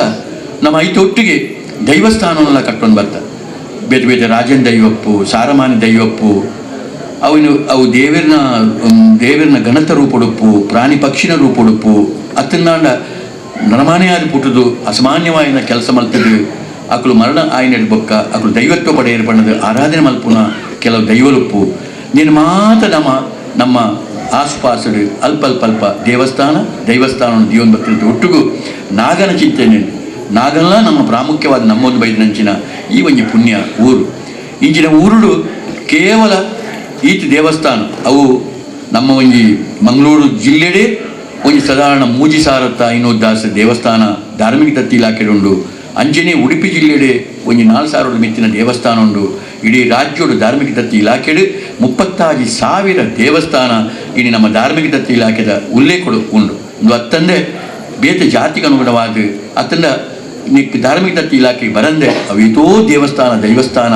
ನಮ್ಮ ಐತೊಟ್ಟಿಗೆ ದೈವಸ್ಥಾನವನ್ನೆಲ್ಲ ಕಟ್ಟೊಂದು ಬರ್ತ ಬೇತೆ ರಾಜನ ದೈವಪ್ಪು ಸಾರಮಾನಿ ದೈವಪ್ಪು ಅವು ದೇವರನ ಗಣತ ರೂಪೊಡುಪ್ಪು ಪ್ರಾಣಿ ಪಕ್ಷಿನ ರೂಪೊಡುಪ್ಪು ಅತ್ತನ್ನಾಂಡ ನರಮಾನೇ ಆದ ಪುಟ್ಟದು ಅಸಾಮಾನ್ಯವಾಯಿನ ಕೆಲಸ ಮಲ್ತದು ಅಕಲು ಮರಣ ಆಯ್ನ ಬೊಕ್ಕ ಅಕಲು ದೈವತ್ವ ಪಡೆಯರು ಬಣ್ಣದ ಆರಾಧನೆ ಮಲ್ಪುನ ಕೆಲವು ದೈವಲುಪ್ಪು ನೀನು ಮಾತ ನಮ್ಮ ಆಸುಪಾಸಡು ಅಲ್ಪ ದೈವಸ್ಥಾನ ದಿಯೋನ್ ಭಕ್ತಿ ಒಟ್ಟಿಗೂ ನಾಗನ ಚಿಂತನೆ ನಾಗಲ್ಲ ನಮ್ಮ ಪ್ರಾಮುಖ್ಯವಾದ ನಮ್ಮೊಂದು ಬೈದಿನಂಚಿನ ಈ ಒಂಜಿ ಪುಣ್ಯ ಊರು ಇಂಚಿನ ಊರುಡು ಕೇವಲ ಈತಿ ದೇವಸ್ಥಾನ ಅವು ನಮ್ಮ ಒಂಜಿ ಮಂಗಳೂರು ಜಿಲ್ಲೆಡೆ ಒಂಜಿ ಸಾಧಾರಣ ಮೂಜಿ ಸಾರತ್ತ ಐನೋದ್ದಾಸ ದೇವಸ್ಥಾನ ಧಾರ್ಮಿಕ ದತ್ತಿ ಇಲಾಖೆ ಉಂಡು ಅಂಜನೆ ಉಡುಪಿ ಜಿಲ್ಲೆಡೆ ಒಂಜಿ 4,000 ಮಿತ್ತಿನ ದೇವಸ್ಥಾನ ಉಂಡು ಇಡೀ ರಾಜ್ಯಡು ಧಾರ್ಮಿಕ ದತ್ತಿ ಇಲಾಖೆಡು 36,000 ದೇವಸ್ಥಾನ ಇಡೀ ನಮ್ಮ ಧಾರ್ಮಿಕ ದತ್ತಿ ಇಲಾಖೆದ ಉಲ್ಲೇಖಗಳು ಉಂಡು ಒಂದು ಅತ್ತಂದೆ ಬೇತೆ ಜಾತಿಗೆ ಅನುಗುಣವಾದ ಅತ್ತಂದ ಧಾರ್ಮಿಕ ದತ್ತಿ ಇಲಾಖೆಗೆ ಬರಂದೆ ಅವೇತೋ ದೈವಸ್ಥಾನ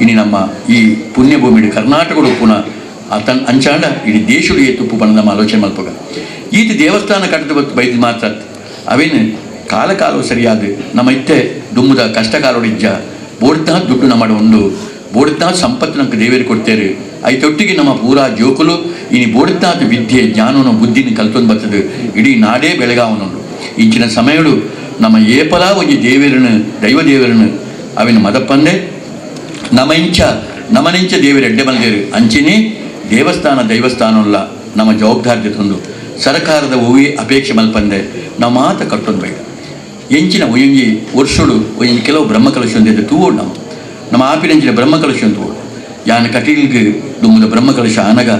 ಇನಿ ನಮ್ಮ ಈ ಪುಣ್ಯಭೂಮಿ ಕರ್ನಾಟಕಡು ಪುನಃ ಅಂಚಾಂಡ ಇಡೀ ದೇಶಡು ಏತುಪ್ಪು ಪಣ ನಮ್ಮ ಆಲೋಚನೆ ಮಲ್ಪಗ ಈತಿ ದೇವಸ್ಥಾನ ಕಟ್ಟದ ಬತ್ತು ಬೈದು ಮಾತ್ರ ಅವೇನು ಕಾಲವು ಸರಿಯಾದ ನಮ್ಮ ಇತ್ತೆ ದುಮ್ಮದ ಕಷ್ಟ ಕಾಲೋಡಿಜ್ಜ ಬೋಡ್ತಾ ದುಡ್ಡು ನಮ್ಮ ಉಂಡು ಬೋಡ್ತಾ ಸಂಪತ್ತು ನಮ್ಗೆ ದೇವರು ಕೊಡ್ತೇವೆ ಐತೊಟ್ಟಿಗೆ ನಮ್ಮ ಪೂರಾ ಜೋಕುಲು ಇನಿ ಬೋಡ್ತಾದ ವಿದ್ಯೆ ಜ್ಞಾನವನ್ನು ಬುದ್ಧಿನ ಕಲ್ತೊಂದು ಬರ್ತದೆ ಇಡೀ ನಾಡೇ ಬೆಳಗಾವನುಂಡು ಇಂಚಿನ ಸಮಯಗಳು ನಮ್ಮ ಏಪಲ ಒಂಜಿ ದೈವ ದೇವರನ್ನು ಅವಿನ ಮದಪ್ಪಂದೆ ನಮನೆಂಚ ದೇವರು ಎಡ್ಡೆ ಮಲ್ದೇರು ಅಂಚಿನೇ ದೈವಸ್ಥಾನಲ್ಲ ನಮ್ಮ ಜವಾಬ್ದಾರಿ ತಂದು ಸರ್ಕಾರದ ಹೂವಿ ಅಪೇಕ್ಷೆ ಮಲ್ಪಂದೆ ನಾವು ಮಾತ ಕಟ್ಟೊಂದು ಬೇಡ ಎಂಚಿನ ಒಂಜಿ ವರ್ಷಡು ಒಂಜಿ ಕೆಲವು ಬ್ರಹ್ಮಕಲಶ ಒಂದಿದ್ದ ತೂವೋಡು ನಮ್ಮ ಆಪಿನಂಚಿನ ಬ್ರಹ್ಮಕಲಶ ತೂವೋಡು ಯಾನ ಕಟೀಲ್ಗೆ ದುಮ್ಮದ ಬ್ರಹ್ಮಕಲಶ ಆನಗ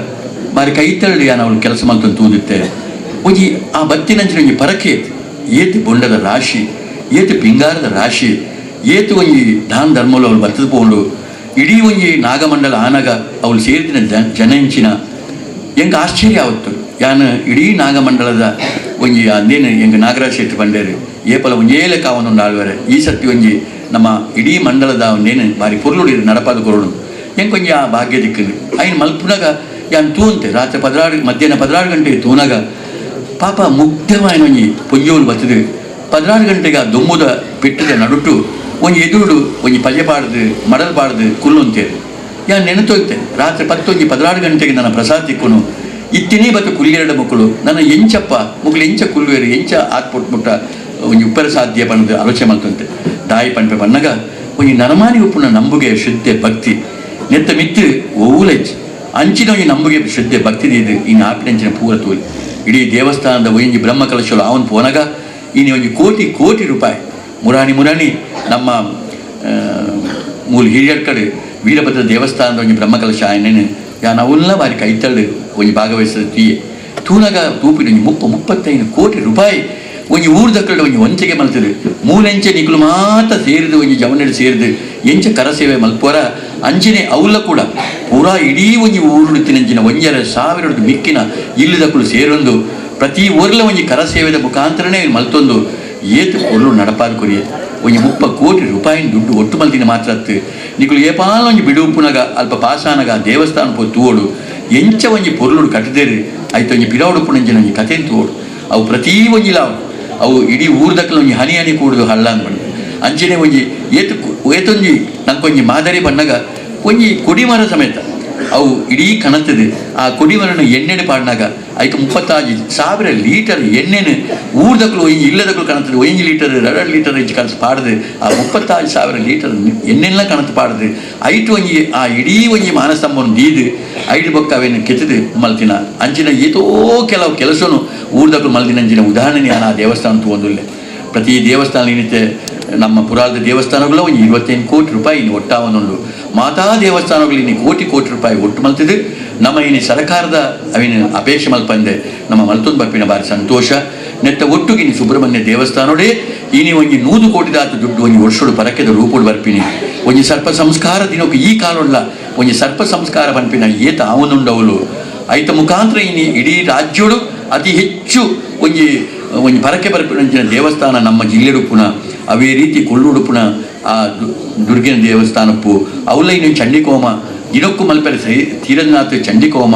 ಬಾರಿ ಕೈತಳ್ಳಿ ಅವಳು ಕೆಲಸ ಮಾಡ್ಕೊಂಡು ತೂದುತ್ತೆ ಒಂಜಿ ಆ ಬತ್ತಿನಂಚಿನ ಒಂಜಿ ಪರಕೆ ಏತು ಬೊಂಡದ ರಾಶಿ ಏತು ಪಿಂಗಾರದ ರಾಶಿ ಏತು ಒಂಜಿ ದಾನ ಧರ್ಮಲು ಅವಳು ಬತ್ತದ ಪೋಂಡು ಇಡೀ ಒಂಜಿ ನಾಗಮಂಡಲ ಆನಗ ಅವಳು ಸೇರಿದಿನ ಜನ ಎಂಚಿನ ಎಂಗೆ ಆಶ್ಚರ್ಯ ಆವತ್ತು ಯಾನು ಇಡೀ ನಾಗಮಂಡಲದ ಒಂಜಿ ಅಂದೇನು ಎಂಗೆ ನಾಗರಾಜ್ ಶೆಟ್ಟಿ ಬಂಡೇರು ಏಪಲ ಒಂಜೇಲೆ ಕಾವನೊಂದು ಆಳ್ವರೆ ಈ ಸತಿ ಒಂಜಿ ನಮ್ಮ ಇಡೀ ಮಂಡಲದ ಒಂದೇನು ಬಾರಿ ಪೊರ್ಲುಡಿ ನಡಪಾದ ಕೊರೋಡು ಹೆಂಗೆ ಒಂಜಿ ಆ ಭಾಗ್ಯ ದಿಕ್ಕನು ಐನು ಮಲ್ಪುನಾಗ ಯಾನು ತೂಂತೆ ರಾತ್ರಿ ಮಧ್ಯಾಹ್ನ 16 ಗಂಟೆಗೆ ತೂನಾಗ ಪಾಪ ಮುಗ್ಧವಾಯಿನ ಒಂಜಿ ಪೊಂಜೋಲು ಬತ್ತದು 16 ಗಂಟೆಗೆ ಆ ದೊಮ್ಮುದ ಪೆಟ್ಟದ ನಡುಟು ಒಂಜಿ ಎದುರುಡು ಒಂಜಿ ಪಲ್ಯ ಪಾಡ್ದು ಮಡಲ್ ಪಾಡ್ದು ಕುಲ್ಲುಂತೇರು ಯಾನು ನೆನತೋಯ್ತೆ ರಾತ್ರಿ 16 ಗಂಟೆಗೆ ನನ್ನ ಪ್ರಸಾದ ತಿಕ್ಕನು ಇತ್ತಿನೇ ಬತ್ತು ಕುಲ್ಗೆರಡ ಮಕ್ಕಳು ನನ್ನ ಎಂಚಪ್ಪ ಮಕ್ಕಳು ಎಂಚ ಕುಲ್ವೇರು ಎಂಚ ಆತ್ಪುಟ್ಮುಟ್ಟ ಒಂಜಿ ಉಪ್ಪರ ಸಾಧ್ಯ ಪಣ್ಣದು ಆಲೋಚನೆ ಮಾಡ್ತಂತೆ ದಾಯಿ ಪಂಪೆ ಪನ್ನಗ ಒಂಜಿ ನರಮಾನಿ ಉಪ್ಪುನ ನಂಬುಗೆ ಶ್ರದ್ಧೆ ಭಕ್ತಿ ನೆತ್ತ ಮಿತ್ತು ಓವುಲೆಚ್ಚು ಅಂಚಿನ ಒಂಜಿ ನಂಬುಗೆ ಶ್ರದ್ಧೆ ಭಕ್ತಿ ಇದು ಇನ್ನು ಆಪಿನಂಚಿನ ಪೂರ ತೋಲಿ ಇಡೀ ದೇವಸ್ಥಾನದ ಒಂಜಿ ಬ್ರಹ್ಮ ಕಲಶಲು ಅವನು ಪೋನಾಗ ಇನ್ನು ಒಂಜಿ ಕೋಟಿ ರೂಪಾಯಿ ಮುರಾಣಿ ನಮ್ಮ ಮೂಲ ಹಿರಿಯರ್ ಕಡೆ ವೀರಭದ್ರ ದೇವಸ್ಥಾನದ ಒಂಜಿ ಬ್ರಹ್ಮ ಕಲಶ ಆಯನೇನು ಯಾನು ಅವನ್ನ ಬಾರಿ ಕೈತಳ್ಳು ಒಂಜಿ ಭಾಗವಹಿಸಿದ ತೀಯೆ ತೂನಾಗ ತೂಪಿನ ಒಂಜಿ 35 ಕೋಟಿ ರೂಪಾಯಿ ಒಂಜಿ ಊರ್ದಕ್ಕಡೆ ಒಂಜಿ ವಂಚೆಗೆ ಮಲ್ತದೆ ಮೂಲೆಂಚೆ ನಿಕ್ಲು ಮಾತ್ರ ಸೇರಿದು ಒಂಜಿ ಜವನಡಿ ಸೇರಿದು ಎಂಚ ಕರಸೇವೆ ಮಲ್ಪೋರ ಅಂಚಿನೆ ಅವಲ್ಲ ಕೂಡ ಪೂರಾ ಇಡೀ ಒಂಜಿ ಊರು ತಿನಂಚಿನ 1,500 ಮಿಕ್ಕಿನ ಇಲ್ಲದಕ್ಕಳು ಸೇರೊಂದು ಪ್ರತಿ ಊರ್ಲ ಒಂಜಿ ಕರಸೇವೆದ ಮುಖಾಂತರನೇ ಮಲ್ತೊಂದು ಏತು ಪೊರ್ಲು ನಡಪಾದ ಕೊರಿಯ ಒಂಜಿ 30 ಕೋಟಿ ರೂಪಾಯಿನ ದುಡ್ಡು ಒಟ್ಟು ಮಲ್ತಿನ ಮಾತ್ರ ಅತ್ತು ನಿಕ್ಲು ಏಪಾಲ ಒಂಜಿ ಬಿಡುಪುನಗ ಅಲ್ಪ ಪಾಸಾನಗ ದೇವಸ್ಥಾನ ಪೋ ತೂವೋಡು ಎಂಚ ಒಂಜಿ ಪೊರ್ಲುಡು ಕಟ್ಟದೇರಿ ಆಯ್ತು ಒಂಜಿ ಪಿರಾವುಡುಪುನಂಚಿನ ಒಂಜಿ ಕಥೆನ್ ತೂವೋಡು ಅವು ಪ್ರತಿ ಒಂಜಿ ಲಾವು ಅವು ಇಡೀ ಊರ್ದಕ್ಕಲು ಒಂಜಿ ಹನಿ ಕೂಡುದು ಹಳ್ಳ ಅಂದ್ಬಂಡು ಅಂಚನೆ ಒಂಜಿ ಏತೊಂಜಿ ನಂಕೊಂಜಿ ಮಾದರಿ ಬಣ್ಣಗ ಒಂಜಿ ಕೊಡಿಮರ ಸಮೇತ ಅವು ಇಡೀ ಕಣತದೆ ಆ ಕೊಡಿಮರನ ಎಣ್ಣೆಡೆ ಪಾಡಿನಾಗ ಆಯ್ತು 35,000 ಲೀಟರ್ ಎಣ್ಣೆನು ಊರ್ದಕ್ಕಲು ಒಂಜಿ ಇಲ್ಲದಕ್ಕಲು ಕಣತದೆ 1 ಲೀಟರ್ 2 ಲೀಟರ್ ಹೆಚ್ಚು ಕನಸು ಪಾಡದೆ ಆ 35,000 ಲೀಟರ್ ಎಣ್ಣೆಲ್ಲ ಕಣತು ಪಾಡದೆ ಐಟು ಒಂಜಿ ಆ ಇಡೀ ಒಂಜಿ ಮಾನಸ್ತಂಭವನ್ನು ದೀದು ಐದು ಬೊಕ್ಕ ಅವೇನು ಕೆತ್ತದು ಮಲ್ತಿನ ಅಂಚಿನ ಏತೋ ಕೆಲವು ಕೆಲಸನು ಊರ್ದಕ್ಕಲು ಮಲ್ತಿನಂಚಿನ ಉದಾಹರಣೆ ನಾನು ಆ ದೇವಸ್ಥಾನ ತಗೊಂಡಿಲ್ಲ ಪ್ರತಿ ದೇವಸ್ಥಾನ ಏನಿತ್ತೆ ನಮ್ಮ ಪುರಾಣದ ದೇವಸ್ಥಾನಗಳು ಒಂಜಿ 25 ಕೋಟಿ ರೂಪಾಯಿ ಇನ್ನು ಒಟ್ಟಾವನುಂಡು ಮಾತಾ ದೇವಸ್ಥಾನಗಳು ಇನ್ನು ಕೋಟಿ ರೂಪಾಯಿ ಒಟ್ಟು ಮಲ್ತಿದ್ದು ನಮ್ಮ ಇನ್ನು ಸರ್ಕಾರದ ಅವೇನು ಅಪೇಕ್ಷೆ ಮಲ್ಪಂದೆ ನಮ್ಮ ಮಲ್ತೊಂದು ಬರ್ಪಿನ ಬಾರಿ ಸಂತೋಷ ನೆತ್ತ ಒಟ್ಟುಗಿನಿ ಸುಬ್ರಹ್ಮಣ್ಯ ದೇವಸ್ಥಾನೋಡೆ ಇನಿ ಒಂಜಿ 100 ಕೋಟಿ ದಾತು ದುಡ್ಡು ಒಂಜಿ ವರ್ಷೋಡು ಪರಕೆದ ರೂಪೋಡು ಬರ್ಪಿನಿ ಒಂಜಿ ಸರ್ಪ ಸಂಸ್ಕಾರ ದಿನಕ್ಕೆ ಈ ಕಾಲೊಡ್ಲ ಒಂಜಿ ಸರ್ಪ ಸಂಸ್ಕಾರ ಪನ್ಪಿನ ಏತ ಅವನುಂಡವಳು ಐತ ಮುಖಾಂತರ ಇನಿ ಇಡೀ ರಾಜ್ಯೋಡು ಅತಿ ಹೆಚ್ಚು ಒಂಜಿ ಪರಕೆ ಬರ್ಪಿನ ದೇವಸ್ಥಾನ ನಮ್ಮ ಜಿಲ್ಲೆಡುಪುನ ಅವೇ ರೀತಿ ಕೊಲ್ಲುಡುಪುನ ಆ ದುರ್ಗಿನ ದೇವಸ್ಥಾನಪ್ಪು ಅವಲ ಇನ್ನು ಚಂಡಿಕೋಮ ದಿನಕ್ಕೂ ಮಲ್ಪೆರೆ ತೀರನಾಥ ಚಂಡಿಕೋಮ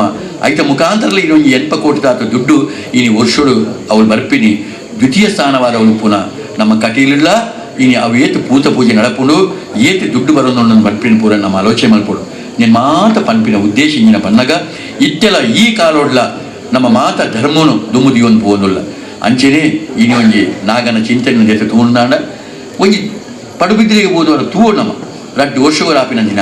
ಐತ ಮುಖಾಂತರಲ್ಲ ಇನ್ನೊಂದು 80 ಕೋಟಿ ದಾತ ದುಡ್ಡು ಇನಿ ವರ್ಷೋಡು ಅವಳು ಬರ್ಪಿನಿ ದ್ವಿತೀಯ ಸ್ಥಾನವಾದ ಅವಳು ಪುನಃ ನಮ್ಮ ಕಟೀಲಿಲ್ಲ ಇನಿ ಅವೇತು ಪೂತ ಪೂಜೆ ನಡಪುಂಡು ಏತು ದುಡ್ಡು ಬರೋದೊಂದೊಂದು ಬರ್ಪಿನ ಪೂರ ನಮ್ಮ ಆಲೋಚನೆ ಮಲ್ಪೋಡು నేను మాత పనిపిన ఉద్దేశించిన పన్నగ ఇత్తెల ఈ కాలోడ్ల ನಮ್ಮ ಮಾತ ಧರ್ಮನು ದುಮ್ಮುದಿಯೊಂದು ಪೋನುಲ್ಲ ಅಂಚೆನೆ ಇನಿ ಒಂಜಿ ನಾಗನ ಚಿಂತನೆ ದೇತ ತೂಂಡಾಂಡ ಒಂಜಿ ಪಡುಬಿದ್ರಿಗೆ ಬೋದವರ ತೂವಣಮ ರಡ್ಡು ವರ್ಷಗಳು ಆಪಿನಂಚಿನ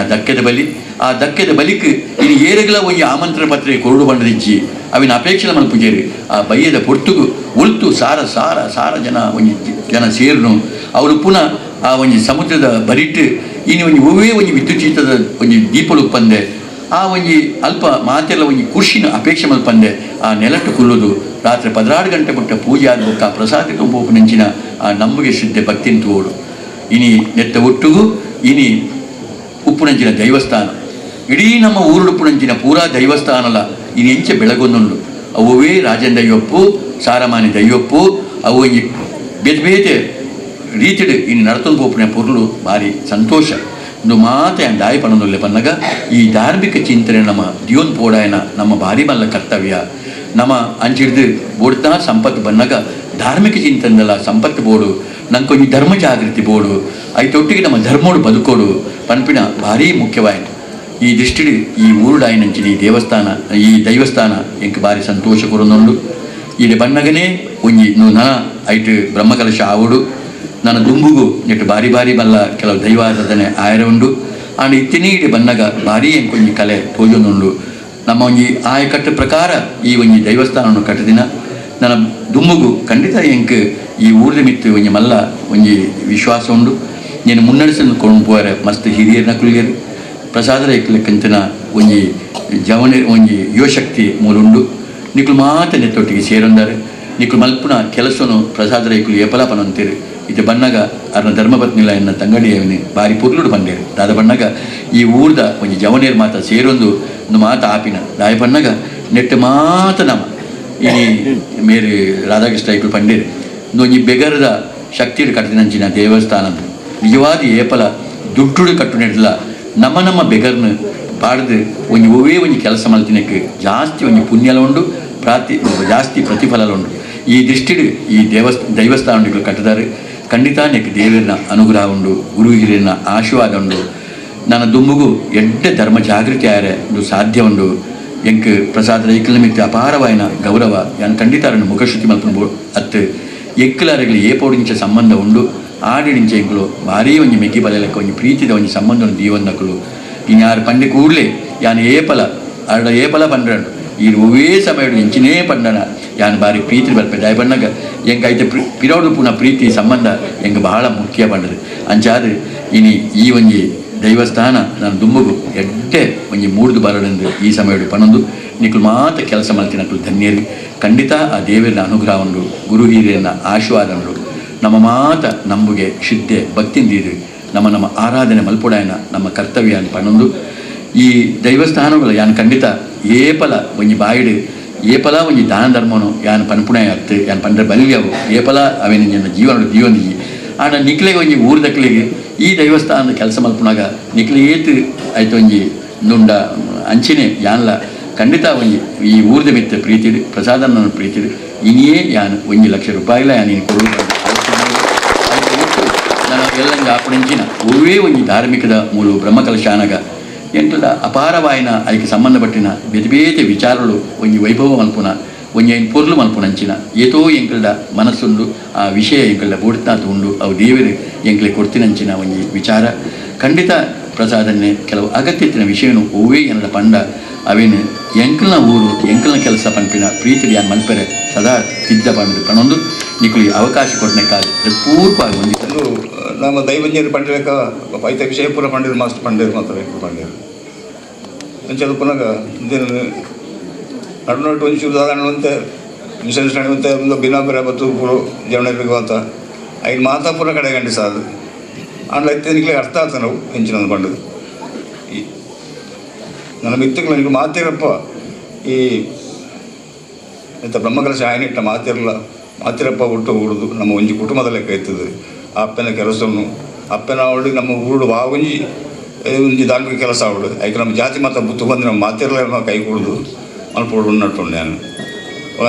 ಆ ದಕ್ಕೆದ ಬಲಿಕ್ ಇನಿ ಏರೆಗಲ ಒಂಜಿ ಆಮಂತ್ರಣ ಪತ್ರಿಕೆ ಕೊರಡು ಬಂಡದಿಜ್ಜಿ ಅವಿನ ಅಪೇಕ್ಷೆ ಮಲ್ಪುಜೇರಿ ಆ ಬಯ್ಯದ ಪೊರ್ತುಗು ಉಲ್ತು ಸಾರ ಜನ ಸೇರ್ನು ಅವರು ಪುನಃ ಆ ಒಂಜಿ ಸಮುದ್ರದ ಬರಿಟ್ಟು ಇನಿ ಒಂಜಿ ಒವೇ ಒಂಜಿ ವಿದ್ಯುಚೀತದ ಒಂಜಿ ದೀಪಲು ಪಂದೆ ಆ ಒಂಜಿ ಅಲ್ಪ ಮಾತೆಲ್ಲ ಒಂಜಿ ಖುಷಿನ ಅಪೇಕ್ಷೆ ಮಲ್ಪಂದೆ ಆ ನೆಲಟ್ಟು ಕುಲ್ಲುದು ರಾತ್ರಿ 16 ಗಂಟೆ ಬಿಟ್ಟ ಪೂಜೆ ಆದ ಆ ಪ್ರಸಾದ ತುಂಬೋಪು ನೆಂಚಿನ ಆ ನಂಬುಗೆ ಶ್ರದ್ಧೆ ಭಕ್ತಿನ ತೋಡು ಇನಿ ನೆತ್ತ ಒಟ್ಟುಗು ಇನಿ ಉಪ್ಪುನಂಚಿನ ದೈವಸ್ಥಾನ ಇಡೀ ನಮ್ಮ ಊರುಡುಪ್ಪುನಂಚಿನ ಪೂರಾ ದೈವಸ್ಥಾನಲ ಇನಿ ಎಂಚ ಬೆಳಗೊಂದುಂಡು ಅವೇ ರಾಜನ್ ದೈವಪ್ಪು ಸಾರಮಾನಿ ದೈವಪ್ಪು ಅವು ಒಂಜಿ ಬೇತೆ ರೀತಿಡ್ ಇನ್ನು ನಡ್ತೊಂದು ಪೋಪುನ ಪೊರ್ಲು ಭಾರಿ ಸಂತೋಷ ಒಂದು ಮಾತೆ ದಾಯಿ ಪಣದೊಲ್ಲೆ ಪನ್ನಗ ಈ ಧಾರ್ಮಿಕ ಚಿಂತನೆ ನಮ್ಮ ದಿಯೋನ್ ಪೋಡಾಯನ ನಮ್ಮ ಭಾರಿ ಮಲ್ಲ ಕರ್ತವ್ಯ ನಮ್ಮ ಅಂಚಿಡ್ದು ಬೋಡ್ತಾ ಸಂಪತ್ತು ಬನ್ನಗ ಧಾರ್ಮಿಕ ಚಿಂತನೆಲ್ಲ ಸಂಪತ್ತು ಬೋಡು ನಂಗೊಂದು ಧರ್ಮ ಜಾಗೃತಿ ಬೋಡು ಐತೊಟ್ಟಿಗೆ ನಮ್ಮ ಧರ್ಮೋಡು ಬದುಕೋಡು ಪನ್ಪಿನ ಭಾರಿ ಮುಖ್ಯವಾಯಿತು ಈ ದೃಷ್ಟಿಡ್ ಈ ಊರುಡಾಯಿನಂಚಿನ ಈ ದೈವಸ್ಥಾನ ಎಂಕ್ ಭಾರಿ ಸಂತೋಷ ಕೊರೊಂದುಂಡು ಇಲ್ಲಿ ಬನ್ನಗನೇ ಒಂಜಿ ನನ ಐಟ್ ಬ್ರಹ್ಮಕಲಶ ಆವುಡು ನನ್ನ ದುಂಬುಗು ನೆಟ್ಟು ಬಾರಿ ಬಲ್ಲ ಕೆಲವು ದೈವಾರಾಧನೆ ಆಯರ ಉಂಡು ಆಂಡ ಇತ್ತಿನೇ ಇಡಿ ಬನ್ನಗ ಭಾರಿ ಎಂಕೊಂಜಿ ಕಲೆ ತೋಜೊಂದುಂಡು ನಮ್ಮ ಒಂಜಿ ಆಯಕಟ್ಟು ಪ್ರಕಾರ ಈ ಒಂಜಿ ದೇವಸ್ಥಾನವನ್ನು ಕಟ್ಟದಿನ ನನ್ನ ದುಂಬುಗು ಖಂಡಿತ ಎಂಕ್ ಈ ಊರ್ದ ಮಿತ್ತು ಒಂಜಿ ಮಲ್ಲ ಒಂಜಿ ವಿಶ್ವಾಸ ಉಂಡು నేను ಮುನ್ನಡೆಸಿಕೊಂಡು ಪೋರೆ ಮಸ್ತ್ ಹಿರಿಯರನ್ನ ಕುಳಿಯರು ಪ್ರಸಾದರ ಇಕ್ಲಿಕ್ಕಂತಿನ ಒಂಜಿ ಜವನೆ ಒಂಜಿ ಯುವಶಕ್ತಿ ಮೂಲುಂಡು ನಿಕ್ಲು ಮಾತ ನೆತ್ತೊಟ್ಟಿಗೆ ಸೇರೊಂದಾರೆ ನಿಕ್ಲು ಮಲ್ಪುನ ಕೆಲಸನು ಪ್ರಸಾದ ರೈಕುಲು ಏಪಲಾಪನ ಅಂತೀರಿ ಇದು ಬಣ್ಣಗ ಅರ್ನ ಧರ್ಮಪತ್ನಿಲ ಎನ್ನ ತಂಗಡಿಯವನಿ ಬಾರಿ ಪುರ್ಲುಡು ಬಂಡೇರು ದಾದ ಬಣ್ಣಗ ಈ ಊರ್ದ ಒಂಜಿ ಜವನೇರು ಮಾತ ಸೇರೊಂದು ಒಂದು ಮಾತ ಆಪಿನ ದಾಯ ಬಣ್ಣಗ ನೆಟ್ಟು ಮಾತ ನಮ ಈ ಮೇರೆ ರಾಧಾಕೃಷ್ಣ ಐಕ್ಳು ಪಂಡೇರು ಒಂಜಿ ಬೆಗರದ ಶಕ್ತಿಡು ಕಟ್ಟಿನಂಚಿನ ದೇವಸ್ಥಾನ ನಿಜವಾದ ಏಪಲ ದುಡ್ಡು ಕಟ್ಟು ನೆಡ್ಲ ನಮ್ಮ ಬೆಗರ್ನ ಪಾಡ್ದು ಒಂಜಿ ಒವೇ ಒಂಜಿ ಕೆಲಸ ಮಲ್ತಿನಕ್ಕೆ ಜಾಸ್ತಿ ಒಂಜಿ ಪುಣ್ಯಲ ಉಂಡು ಜಾಸ್ತಿ ಪ್ರತಿಫಲ ಉಂಡು ಈ ದೃಷ್ಟಿಡು ಈ ದೈವಸ್ಥಾನಗಳು ಕಟ್ಟಿದಾರೆ ಖಂಡಿತ ನೆಕ್ ದೇವರನ ಅನುಗ್ರಹ ಉಂಡು ಗುರು ಹಿರಿಯನ ಆಶೀರ್ವಾದ ಉಂಡು ನನ್ನ ದುಮ್ಮುಗು ಎಡ್ಡೆ ಧರ್ಮ ಜಾಗೃತಿ ಆರೆ ಇದು ಸಾಧ್ಯ ಉಂಡು ಎಂಕ್ ಪ್ರಸಾದ ಐಕ್ಲ ಮಿತ್ತ ಅಪಾರವಾಯಿನ ಗೌರವ ಯಾನ್ ಖಂಡಿತ ಅವರನ್ನು ಮುಖಶ್ರುತಿ ಮಲ್ಪು ಅತ್ತು ಎಕ್ಕಲಾರಗಳು ಏಪೋಡಿಂಚ ಸಂಬಂಧ ಉಂಡು ಆಡಿಂಚ ಎಂಕುಲು ಭಾರೀ ಒಂಜಿ ಮೆಗ್ಗಿ ಬಲೆಲಕ್ಕ ಒಂಜಿ ಪ್ರೀತಿದ ಒಂಜಿ ಸಂಬಂಧ ದೀವನ್ನಕುಲು ಇನ್ಯಾರು ಪಂಡೆ ಕೂಡಲೇ ಯಾನ್ ಏಪಲ ಅರ್ಡ ಏಪಲ ಪಂಡ್ರಡು ಈ ಒವೇ ಸಮಯಡು ಎಂಚಿನೇ ಪಂಡನ ಯಾನ್ ಬಾರಿ ಪ್ರೀತಿ ಬರ್ಪೆ ದಾಯ ಬಣ್ಣಗ ಎಂಕ ಐತೆ ಪಿರೋಡು ಪುನಃ ಪ್ರೀತಿ ಸಂಬಂಧ ಎಂಗೆ ಬಹಳ ಮುಖ್ಯ ಪಂಡದು ಅಂಚಾದ ಇನಿ ಈ ಒಂಜಿ ದೈವಸ್ಥಾನ ನಾನು ದುಮ್ಮುಗು ಎಡ್ಡೆ ಒಂಜಿ ಮೂಡ್ದು ಬರಡೆಂದು ಈ ಸಮಯಡು ಪಣಂದು ನಿಕ್ಲು ಮಾತ ಕೆಲಸ ಮಲ್ತಿನಕ್ಲು ಧನ್ಯರು ಖಂಡಿತ ಆ ದೇವರನ ಅನುಗ್ರಹ ಉಂಡು ಗುರು ಹಿರಿಯನ ಆಶೀರ್ವಾದ ಉಂಡು ನಮ್ಮ ಮಾತ ನಂಬುಗೆ ಶ್ರದ್ಧೆ ಭಕ್ತಿಂದೀದು ನಮ್ಮ ಆರಾಧನೆ ಮಲ್ಪುಡಾಯನ ನಮ್ಮ ಕರ್ತವ್ಯ ಅಂತ ಪಣಂದು ಈ ದೈವಸ್ಥಾನಗಳು ಯಾನ್ ಖಂಡಿತ ಏಪಲ ಒಂಜಿ ಬಾಯಿಡು ಏಪಲ ಒಂಜಿ ದಾನ ಧರ್ಮನು ಯಾನ್ ಪನ್ಪುಣಾಯ ಅತ್ತು ಯಾನ್ ಪಂಡ್ರೆ ಬಲ್ಯವು ಏಪಲ ಅವೇನ ಜೀವನದಿ ಆಡ ನಿಕ್ಲೆಗೆ ಒಂಜಿ ಊರ್ದಕ್ಲಿಗೆ ಈ ದೇವಸ್ಥಾನದ ಕೆಲಸ ಮಲ್ಪುನಾಗ ನಿಕ್ಲೆ ಏತು ಆಯ್ತು ಒಂಜಿ ನುಂಡ ಅಂಚಿನೇ ಯಾನ್ಲ ಖಂಡಿತ ಒಂಜಿ ಈ ಊರ್ದ ಮಿತ್ತ ಪ್ರೀತಿಡು ಪ್ರಸಾದನ ಪ್ರೀತಿಡು ಇನಿಯೇ ಯಾನ್ 1 ಲಕ್ಷ ರೂಪಾಯಿಲ ಯಾನ್ ಇನ್ನು ಕೊಡು ನಾನು ಎಲ್ಲಂಗೆ ಆಪಣಿಂಚಿನ ಒವೇ ಒಂಜಿ ಧಾರ್ಮಿಕದ ಮೂಲು ಬ್ರಹ್ಮಕಲಶಾನಗ ಎಂಟದ ಅಪಾರವಾಯಿನ ಅದಕ್ಕೆ ಸಂಬಂಧಪಟ್ಟಿನ ಬೇತೆ ಬೇತೆ ವಿಚಾರಗಳು ಒಂಜಿ ವೈಭವ ಮಲ್ಪುನ ಒಂಜಿ ಐನು ಪೊರ್ಲು ಮಲ್ಪುನಂಚಿನ ಏತೋ ಎಂಕಲ್ಡ ಮನಸ್ಸುಂಡು ಆ ವಿಷಯ ಎಂಕಲ್ಡ ಬೂಡ್ತಾತ ಉಂಡು ಅವು ದೇವರು ಎಂಕ್ಲೆ ಕೊಡ್ತಿನಂಚಿನ ಒಂಜಿ ವಿಚಾರ ಖಂಡಿತ ಪ್ರಸಾದನ್ನೇ ಕೆಲವು ಅಗತ್ಯತ್ತಿನ ವಿಷಯನು ಒವೇ ಏನಡ ಪಂಡ ಅವೇನು ಎಂಕಲ್ನ ಊರು ಎಂಕಲ್ನ ಕೆಲಸ ಪಂಪಿನ ಪ್ರೀತಿ ಯಾನ್ ಮಲ್ಪೆರೆ ಸದಾ ಸಿದ್ಧ ಪಂಡು ಪಣೊಂದು ನಿಕ್ಲಿ ಅವಕಾಶ ಕೊಟ್ಟನೆಕ್ಕಾಗಿ ಪೂರ್ವವಾಗಿ ಹೊಂದಿದ್ದು ನಮ್ಮ ದೈವಜ್ಞರು ಪಂಡಿರಕ ಪೈತ ವಿಷಯ ಪೂರ ಪಂಡಿರು ಮಾಸ್ಟರ್ ಪಂಡಿರು ಮಾತ್ರ ಪಂಡಿರು ಅಂಚೆದು ಪುನಃ ನಡುನಟ್ಟು ಒಂದು ಚೂರು ಸಾಧಾರಣವಂತೆ ಮಿಷನ್ಸ್ ನಡೆಯುವಂತೆ ಒಂದು ಭಿನ್ನಾಭಿರ ಬತ್ತು ಪೂರ ಜವಣರಿಗೂ ಅಂತ ಐದು ಮಾತಾ ಪೂರ ಕಡೆಗಂಡಿ ಸಾದು ಆಂಡ್ಲ ನಿಕ್ಲೆ ಅರ್ಥ ಆಗ್ತದೆ ನಾವು ಹೆಂಚಿನ ಪಂಡು ಈ ನನ್ನ ಮಿತ್ತಗಳು ನನಗೆ ಮಾತಿರಪ್ಪ ಈ ಎಂಥ ಬ್ರಹ್ಮಕಲಶ ಆಯ್ನ ಇಟ್ಟ ಮಾತಿರಪ್ಪ ಹುಟ್ಟು ಹುಡುದು ನಮ್ಮ ಒಂಜಿ ಕುಟುಂಬದ ಲೆಕ್ಕ ಇರ್ತದೆ ಆ ಅಪ್ಪನ ಕೆಲಸವನ್ನು ಅಪ್ಪನ ಅವಳು ನಮ್ಮ ಊರು ಒಂಜಿ ಒಂಜಿ ಧಾರ್ಮಿಕ ಕೆಲಸ ಅವಳು ಯಾಕೆ ನಮ್ಮ ಜಾತಿ ಮಾತ್ರ ಬುತ್ತು ಬಂದು ನಮ್ಮ ಮಾತಿರಲ್ಲ ಕೈ ಕುಡಿದು ಮಲ್ಪೋಡು ನಟ್ಕೊಂಡು ನಾನು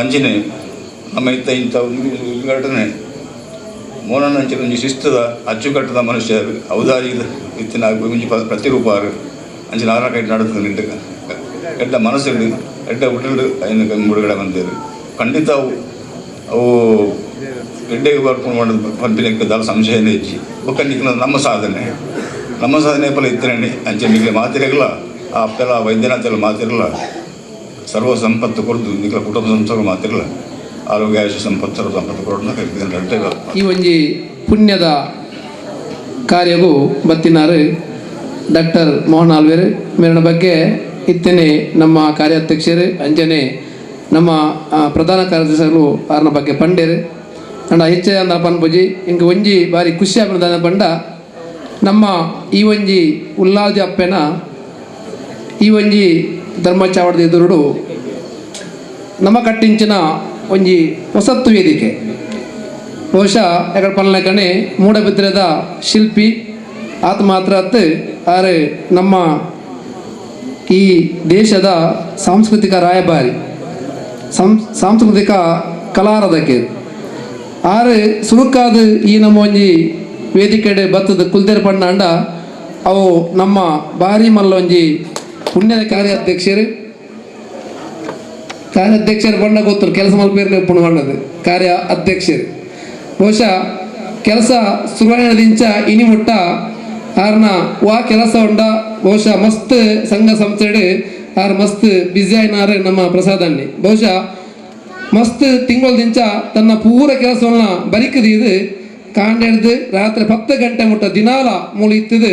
ಅಂಚಿನೇ ನಮ್ಮ ಇಂಥ ಉದ್ಘಾಟನೆ ಮೋನನ ಅಂಚಿನ ಒಂಜಿ ಶಿಸ್ತದ ಅಚ್ಚುಕಟ್ಟದ ಮನುಷ್ಯರು ಔದಾರ್ಯದ ಇತ್ತಿನ ಒಂಜಿ ಪ್ರತಿರೂಪಾರು ಅಂಚಿನ ಆರಾಟ ನಡೆದ ನಿಂಡು ಎಡ್ಡ ಮನಸ್ಸು ಎಡ್ಡ ಹುಟ್ಟಿಡು ಐನ ಮುಡುಗಡೆ ಬಂದಿರು ಖಂಡಿತ ಅವು ಎಡ್ಡೆಗೆ ಬರ್ಕೊಂಡು ಮಾಡೋದು ಪಂಪಿನಕ್ಕೆ ದಾಲ ಸಂಶಯನೇ ಹೆಚ್ಚಿ ಒಕ್ಕನಿಕ್ಕಿನ ನಮ್ಮ ಸಾಧನೆ ಫಲ ಇತ್ತರಣಿ ಅಂಚೆ ನಿಗಲೆ ಮಾತಿರಗಲ್ಲ ಆ ಅಪ್ಪೆಲ್ಲ ವೈದ್ಯನಾಥೆಲ್ಲ ಮಾತಿರಲ್ಲ ಸರ್ವ ಸಂಪತ್ತು ಕೊಡ್ದು ನಿಗಲ ಕುಟುಂಬ ಸಂಸ್ಥೆಗಳು ಮಾತಿರಲ್ಲ ಆರೋಗ್ಯ ಆಯುಷ್ಯ ಸಂಪತ್ತು ಸರ್ವ ಸಂಪತ್ತು ಕೊಡೋದು ಈ ಒಂಜಿ ಪುಣ್ಯದ ಕಾರ್ಯಗೂ ಬತ್ತಿನಾರು ಡಾಕ್ಟರ್ ಮೋಹನ್ ಆಳ್ವೇರು ಮೇರನ ಬಗ್ಗೆ ಇತ್ತೇನೆ ನಮ್ಮ ಕಾರ್ಯಾಧ್ಯಕ್ಷರು ಅಂಜನೆ ನಮ್ಮ ಪ್ರಧಾನ ಕಾರ್ಯದರ್ಶಿಗಳು ಅವ್ರನ್ನ ಬಗ್ಗೆ ಪಂಡೇರು ಅಂಡ ಹೆಚ್ಚೆ ಅಂದ ಪನ್ಪುಜಿ ಇಂಕ ಒಂಜಿ ಬಾರಿ ಖುಷಿ ಆಗ್ಬಿಡ್ದ ಪಂಡ ನಮ್ಮ ಈ ಒಂಜಿ ಉಲ್ಲಾದಿ ಅಪ್ಪೆನ ಈ ಒಂಜಿ ಧರ್ಮಚಾವಡದ ಎದುರುಡು ನಮ್ಮ ಕಟ್ಟಿಂಚಿನ ಒಂಜಿ ಹೊಸತ್ತು ವೇದಿಕೆ ಬಹುಶಃ ಯಾಕಡೆ ಪನ್ಲಕನೆ ಮೂಡಬಿದ್ರದ ಶಿಲ್ಪಿ ಆತ ಮಾತ್ರ ಅತ್ತು ಆರೆ ನಮ್ಮ ಈ ದೇಶದ ಸಾಂಸ್ಕೃತಿಕ ರಾಯಭಾರಿ ಸಾಂಸ್ಕೃತಿಕ ಕಲಾರದಕ್ಕೆ ಆರು ಸುಳುಕಾದ ಈ ನಮ್ಮ ಒಂಜಿ ವೇದಿಕೆಡೆ ಬತ್ತದ ಕುಲ್ದೇರ್ ಪಣ್ಣ ಅಂಡ ಅವು ನಮ್ಮ ಭಾರಿ ಮಲ್ಲ ಒಂಜಿ ಪುಣ್ಯದ ಕಾರ್ಯಾಧ್ಯಕ್ಷರು ಬಣ್ಣ ಗೊತ್ತರು ಕೆಲಸ ಮಲ್ಪೇರು ಪುಣ್ಯ ಬಣ್ಣದು ಕಾರ್ಯ ಅಧ್ಯಕ್ಷರು ಬಹುಶಃ ಕೆಲಸ ಸುರುವಾಣದಿಂಚ ಇನಿ ಮುಟ್ಟ ಆರ್ನ ವಾ ಕೆಲಸ ಉಂಡ ಬಹುಶಃ ಮಸ್ತ್ ಸಂಘ ಸಂಸ್ಥೆಡು ಆರು ಮಸ್ತ್ ಬ್ಯುಸಿ ಆಯ್ನಾರು ನಮ್ಮ ಪ್ರಸಾದನ್ನಿ ಬಹುಶಃ ಮಸ್ತ್ ತಿಂಗಳದಿಂಚ ತನ್ನ ಪೂರ ಕೆಲಸವನ್ನ ಬರಿಕದು ಕಾಂಡೆಡ್ದು ರಾತ್ರಿ 10 ಗಂಟೆ ಮುಟ್ಟ ದಿನಾಲ ಮೂಲ ಇತ್ತದು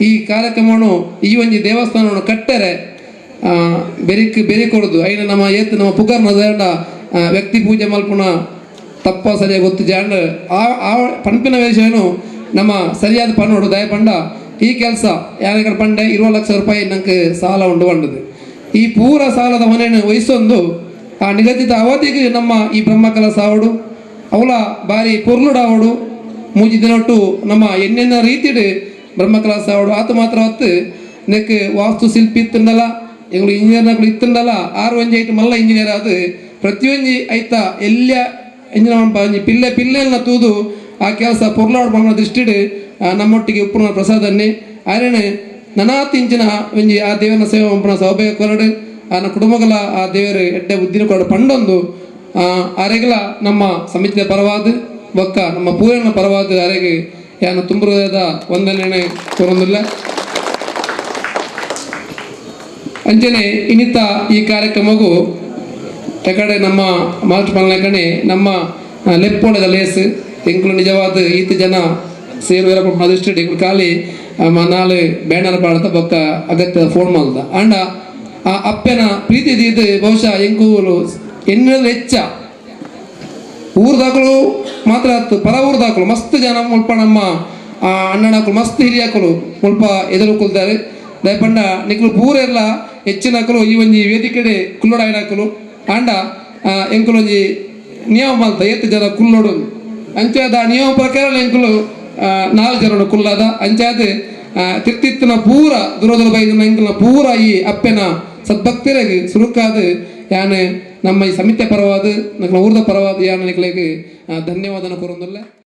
ಈ ಕಾರ್ಯಕ್ರಮವನ್ನು ಈ ಒಂದು ದೇವಸ್ಥಾನವನ್ನು ಕಟ್ಟರೆ ಬೆರಿಕೊಡುದು ಐನ ನಮ್ಮ ಏತ್ ನಮ್ಮ ಪುಗರ್ನ ವ್ಯಕ್ತಿ ಪೂಜೆ ಮಲ್ಪುನ ತಪ್ಪ ಸರಿಯಾಗಿ ಗೊತ್ತು ಜಾಂಡ್ ಆ ಪಂಪಿನ ವಿಷಯನು ನಮ್ಮ ಸರಿಯಾದ ಪನ್ನೋಡು ದಯ ಪಂಡ ಈ ಕೆಲಸ ಯಾರಿಗಾರ ಪಂಡೆ 20 ಲಕ್ಷ ರೂಪಾಯಿ ನಂಗೆ ಸಾಲ ಉಂಡು ಬಂಡದು ಈ ಪೂರ ಸಾಲದ ಹೊಣೆಯನ್ನು ವಹಿಸೊಂದು ಆ ನಿಗದಿತ ಅವಧಿಗೆ ನಮ್ಮ ಈ ಬ್ರಹ್ಮಕಲ ಸಾವಡು ಅವಳ ಬಾರಿ ಪೊರ್ಲುಡಾವಡು ಮೂಜಿ ದಿನೊಟ್ಟು ನಮ್ಮ ಎನ್ನೆನ್ನ ರೀತಿಡು ಬ್ರಹ್ಮಕಲ ಸಾವಡು ಆತ ಮಾತ್ರ ಹೊತ್ತು ನೆಕ್ ವಾಸ್ತು ಶಿಲ್ಪಿ ಇತ್ತುಂಡಲ್ಲ ಎಂಗಳು ಇಂಜಿನಿಯರ್ಗಳು ಇತ್ತುಂಡಲ್ಲ 6 ಮಲ್ಲ ಇಂಜಿನಿಯರ್ ಅದು ಪ್ರತಿಯೊಂದು ಐತ ಎಲ್ಲ ಇಂಜಿನಿಯರ್ ಪಿಲ್ಲೆಲ್ಲ ತೂದು ಆ ಕೆಲಸ ಪೊರ್ಲಾಡು ಬಣ್ಣ ದೃಷ್ಟಿಡು ನಮ್ಮೊಟ್ಟಿಗೆ ಉಪ್ಪುನ ಪ್ರಸಾದನ್ನೇ ಆರೇನೆ ನನಾತಿಂಚಿನ ಒಂಜಿ ಆ ದೇವನ ಸೇವೆ ಉಂಪುನ ಸೌಭಾಗ್ಯ ಕೊರಡು ನನ್ನ ಕುಟುಂಬಗಳ ಆ ದೇವರು ಎಡ್ಡೆ ಬುದ್ಧಿನ ಕೊರಡು ಪಂಡೊಂದು ಆರೆಗಳ ನಮ್ಮ ಸಮಿತಿಯ ಪರವಾದ ಬೊಕ್ಕ ನಮ್ಮ ಪೂರಣ ಪರವಾದ ಆರೆಗೆ ಯಾನು ತುಂಬುರದ ವಂದನೆ ಕೊರೊಂದಿಲ್ಲ ಅಂಚನೆ ಇನ್ನಿತ ಈ ಕಾರ್ಯಕ್ರಮಗೂ ಕಡೆ ನಮ್ಮ ಮಾಸ್ಟರ್ ಪಲ್ನಕಣೆ ನಮ್ಮ ಲೆಪ್ಪೋಳದ ಲೇಸ್ ಎಂಕುಲು ನಿಜವಾದ ಈತ ಜನ ಸೇರುವರ ಅದೃಷ್ಟ ಎಂಕುಲು ಖಾಲಿ ನಾಳೆ ಬ್ಯಾನರ್ ಪಾಡತ ಬೊಕ್ಕ ಅಗತ್ಯ ಫೋನ್ ಮಾಡ್ದ ಅಂಡ ಆ ಅಪ್ಪನ ಪ್ರೀತಿ ಇದು ಬಹುಶಃ ಎಂಕುಲು ಎನ್ನದ ಹೆಚ್ಚ ಊರ್ದಾಕಲು ಮಾತ್ರ ಪರ ಊರ್ದಾಕಲು ಮಸ್ತ್ ಜನ ಮುಲ್ಪ ನಮ್ಮ ಅಣ್ಣನಕಲು ಮಸ್ತ್ ಹಿರಿಯಕಲು ಮುಲ್ಪ ಎದುರು ಕುಲ್ತಾರೆ ದಯಪಂಡ ನಿಕ್ಲು ಪೂರೆಲ್ಲ ಹೆಚ್ಚಿನಕಲು ಈ ಒಂಜಿ ವೇದಿಕೆಡೆ ಕುಲ್ಲೋಡಾಯಿನಕಲು ಆಂಡ ಎಂಕುಲೊಂಜಿ ನಿಯಮ ಮಲ್ತ ಎತ್ತು ಜನ ಕುಲ್ಲೋಡು ಅಂಚಾದ ನಿಯಮ ಪ್ರಕಾರ ಎಂಕುಲು 4 ಜನ ಕುಲ್ಲದ ಅಂಚಾದ ತಿರ್ತಿತ್ತಿನ ಪೂರ ದುರದುರ ಬೈದಿನ ಎಂಕುಲ ಪೂರ ಈ ಅಪ್ಪೆನ ಸದ್ಭಕ್ತರಿಗೆ ಸುರುಕಾದ ಯಾನು ನಮ್ಮ ಈ ಸಮಿತಿಯ ಪರವಾದ ಊರದ ಪರವಾದ ಯಾನು ನಿಕ್ಲಿಗೆ ಧನ್ಯವಾದನ ಕೊರೊಂದಿಲ್ಲ.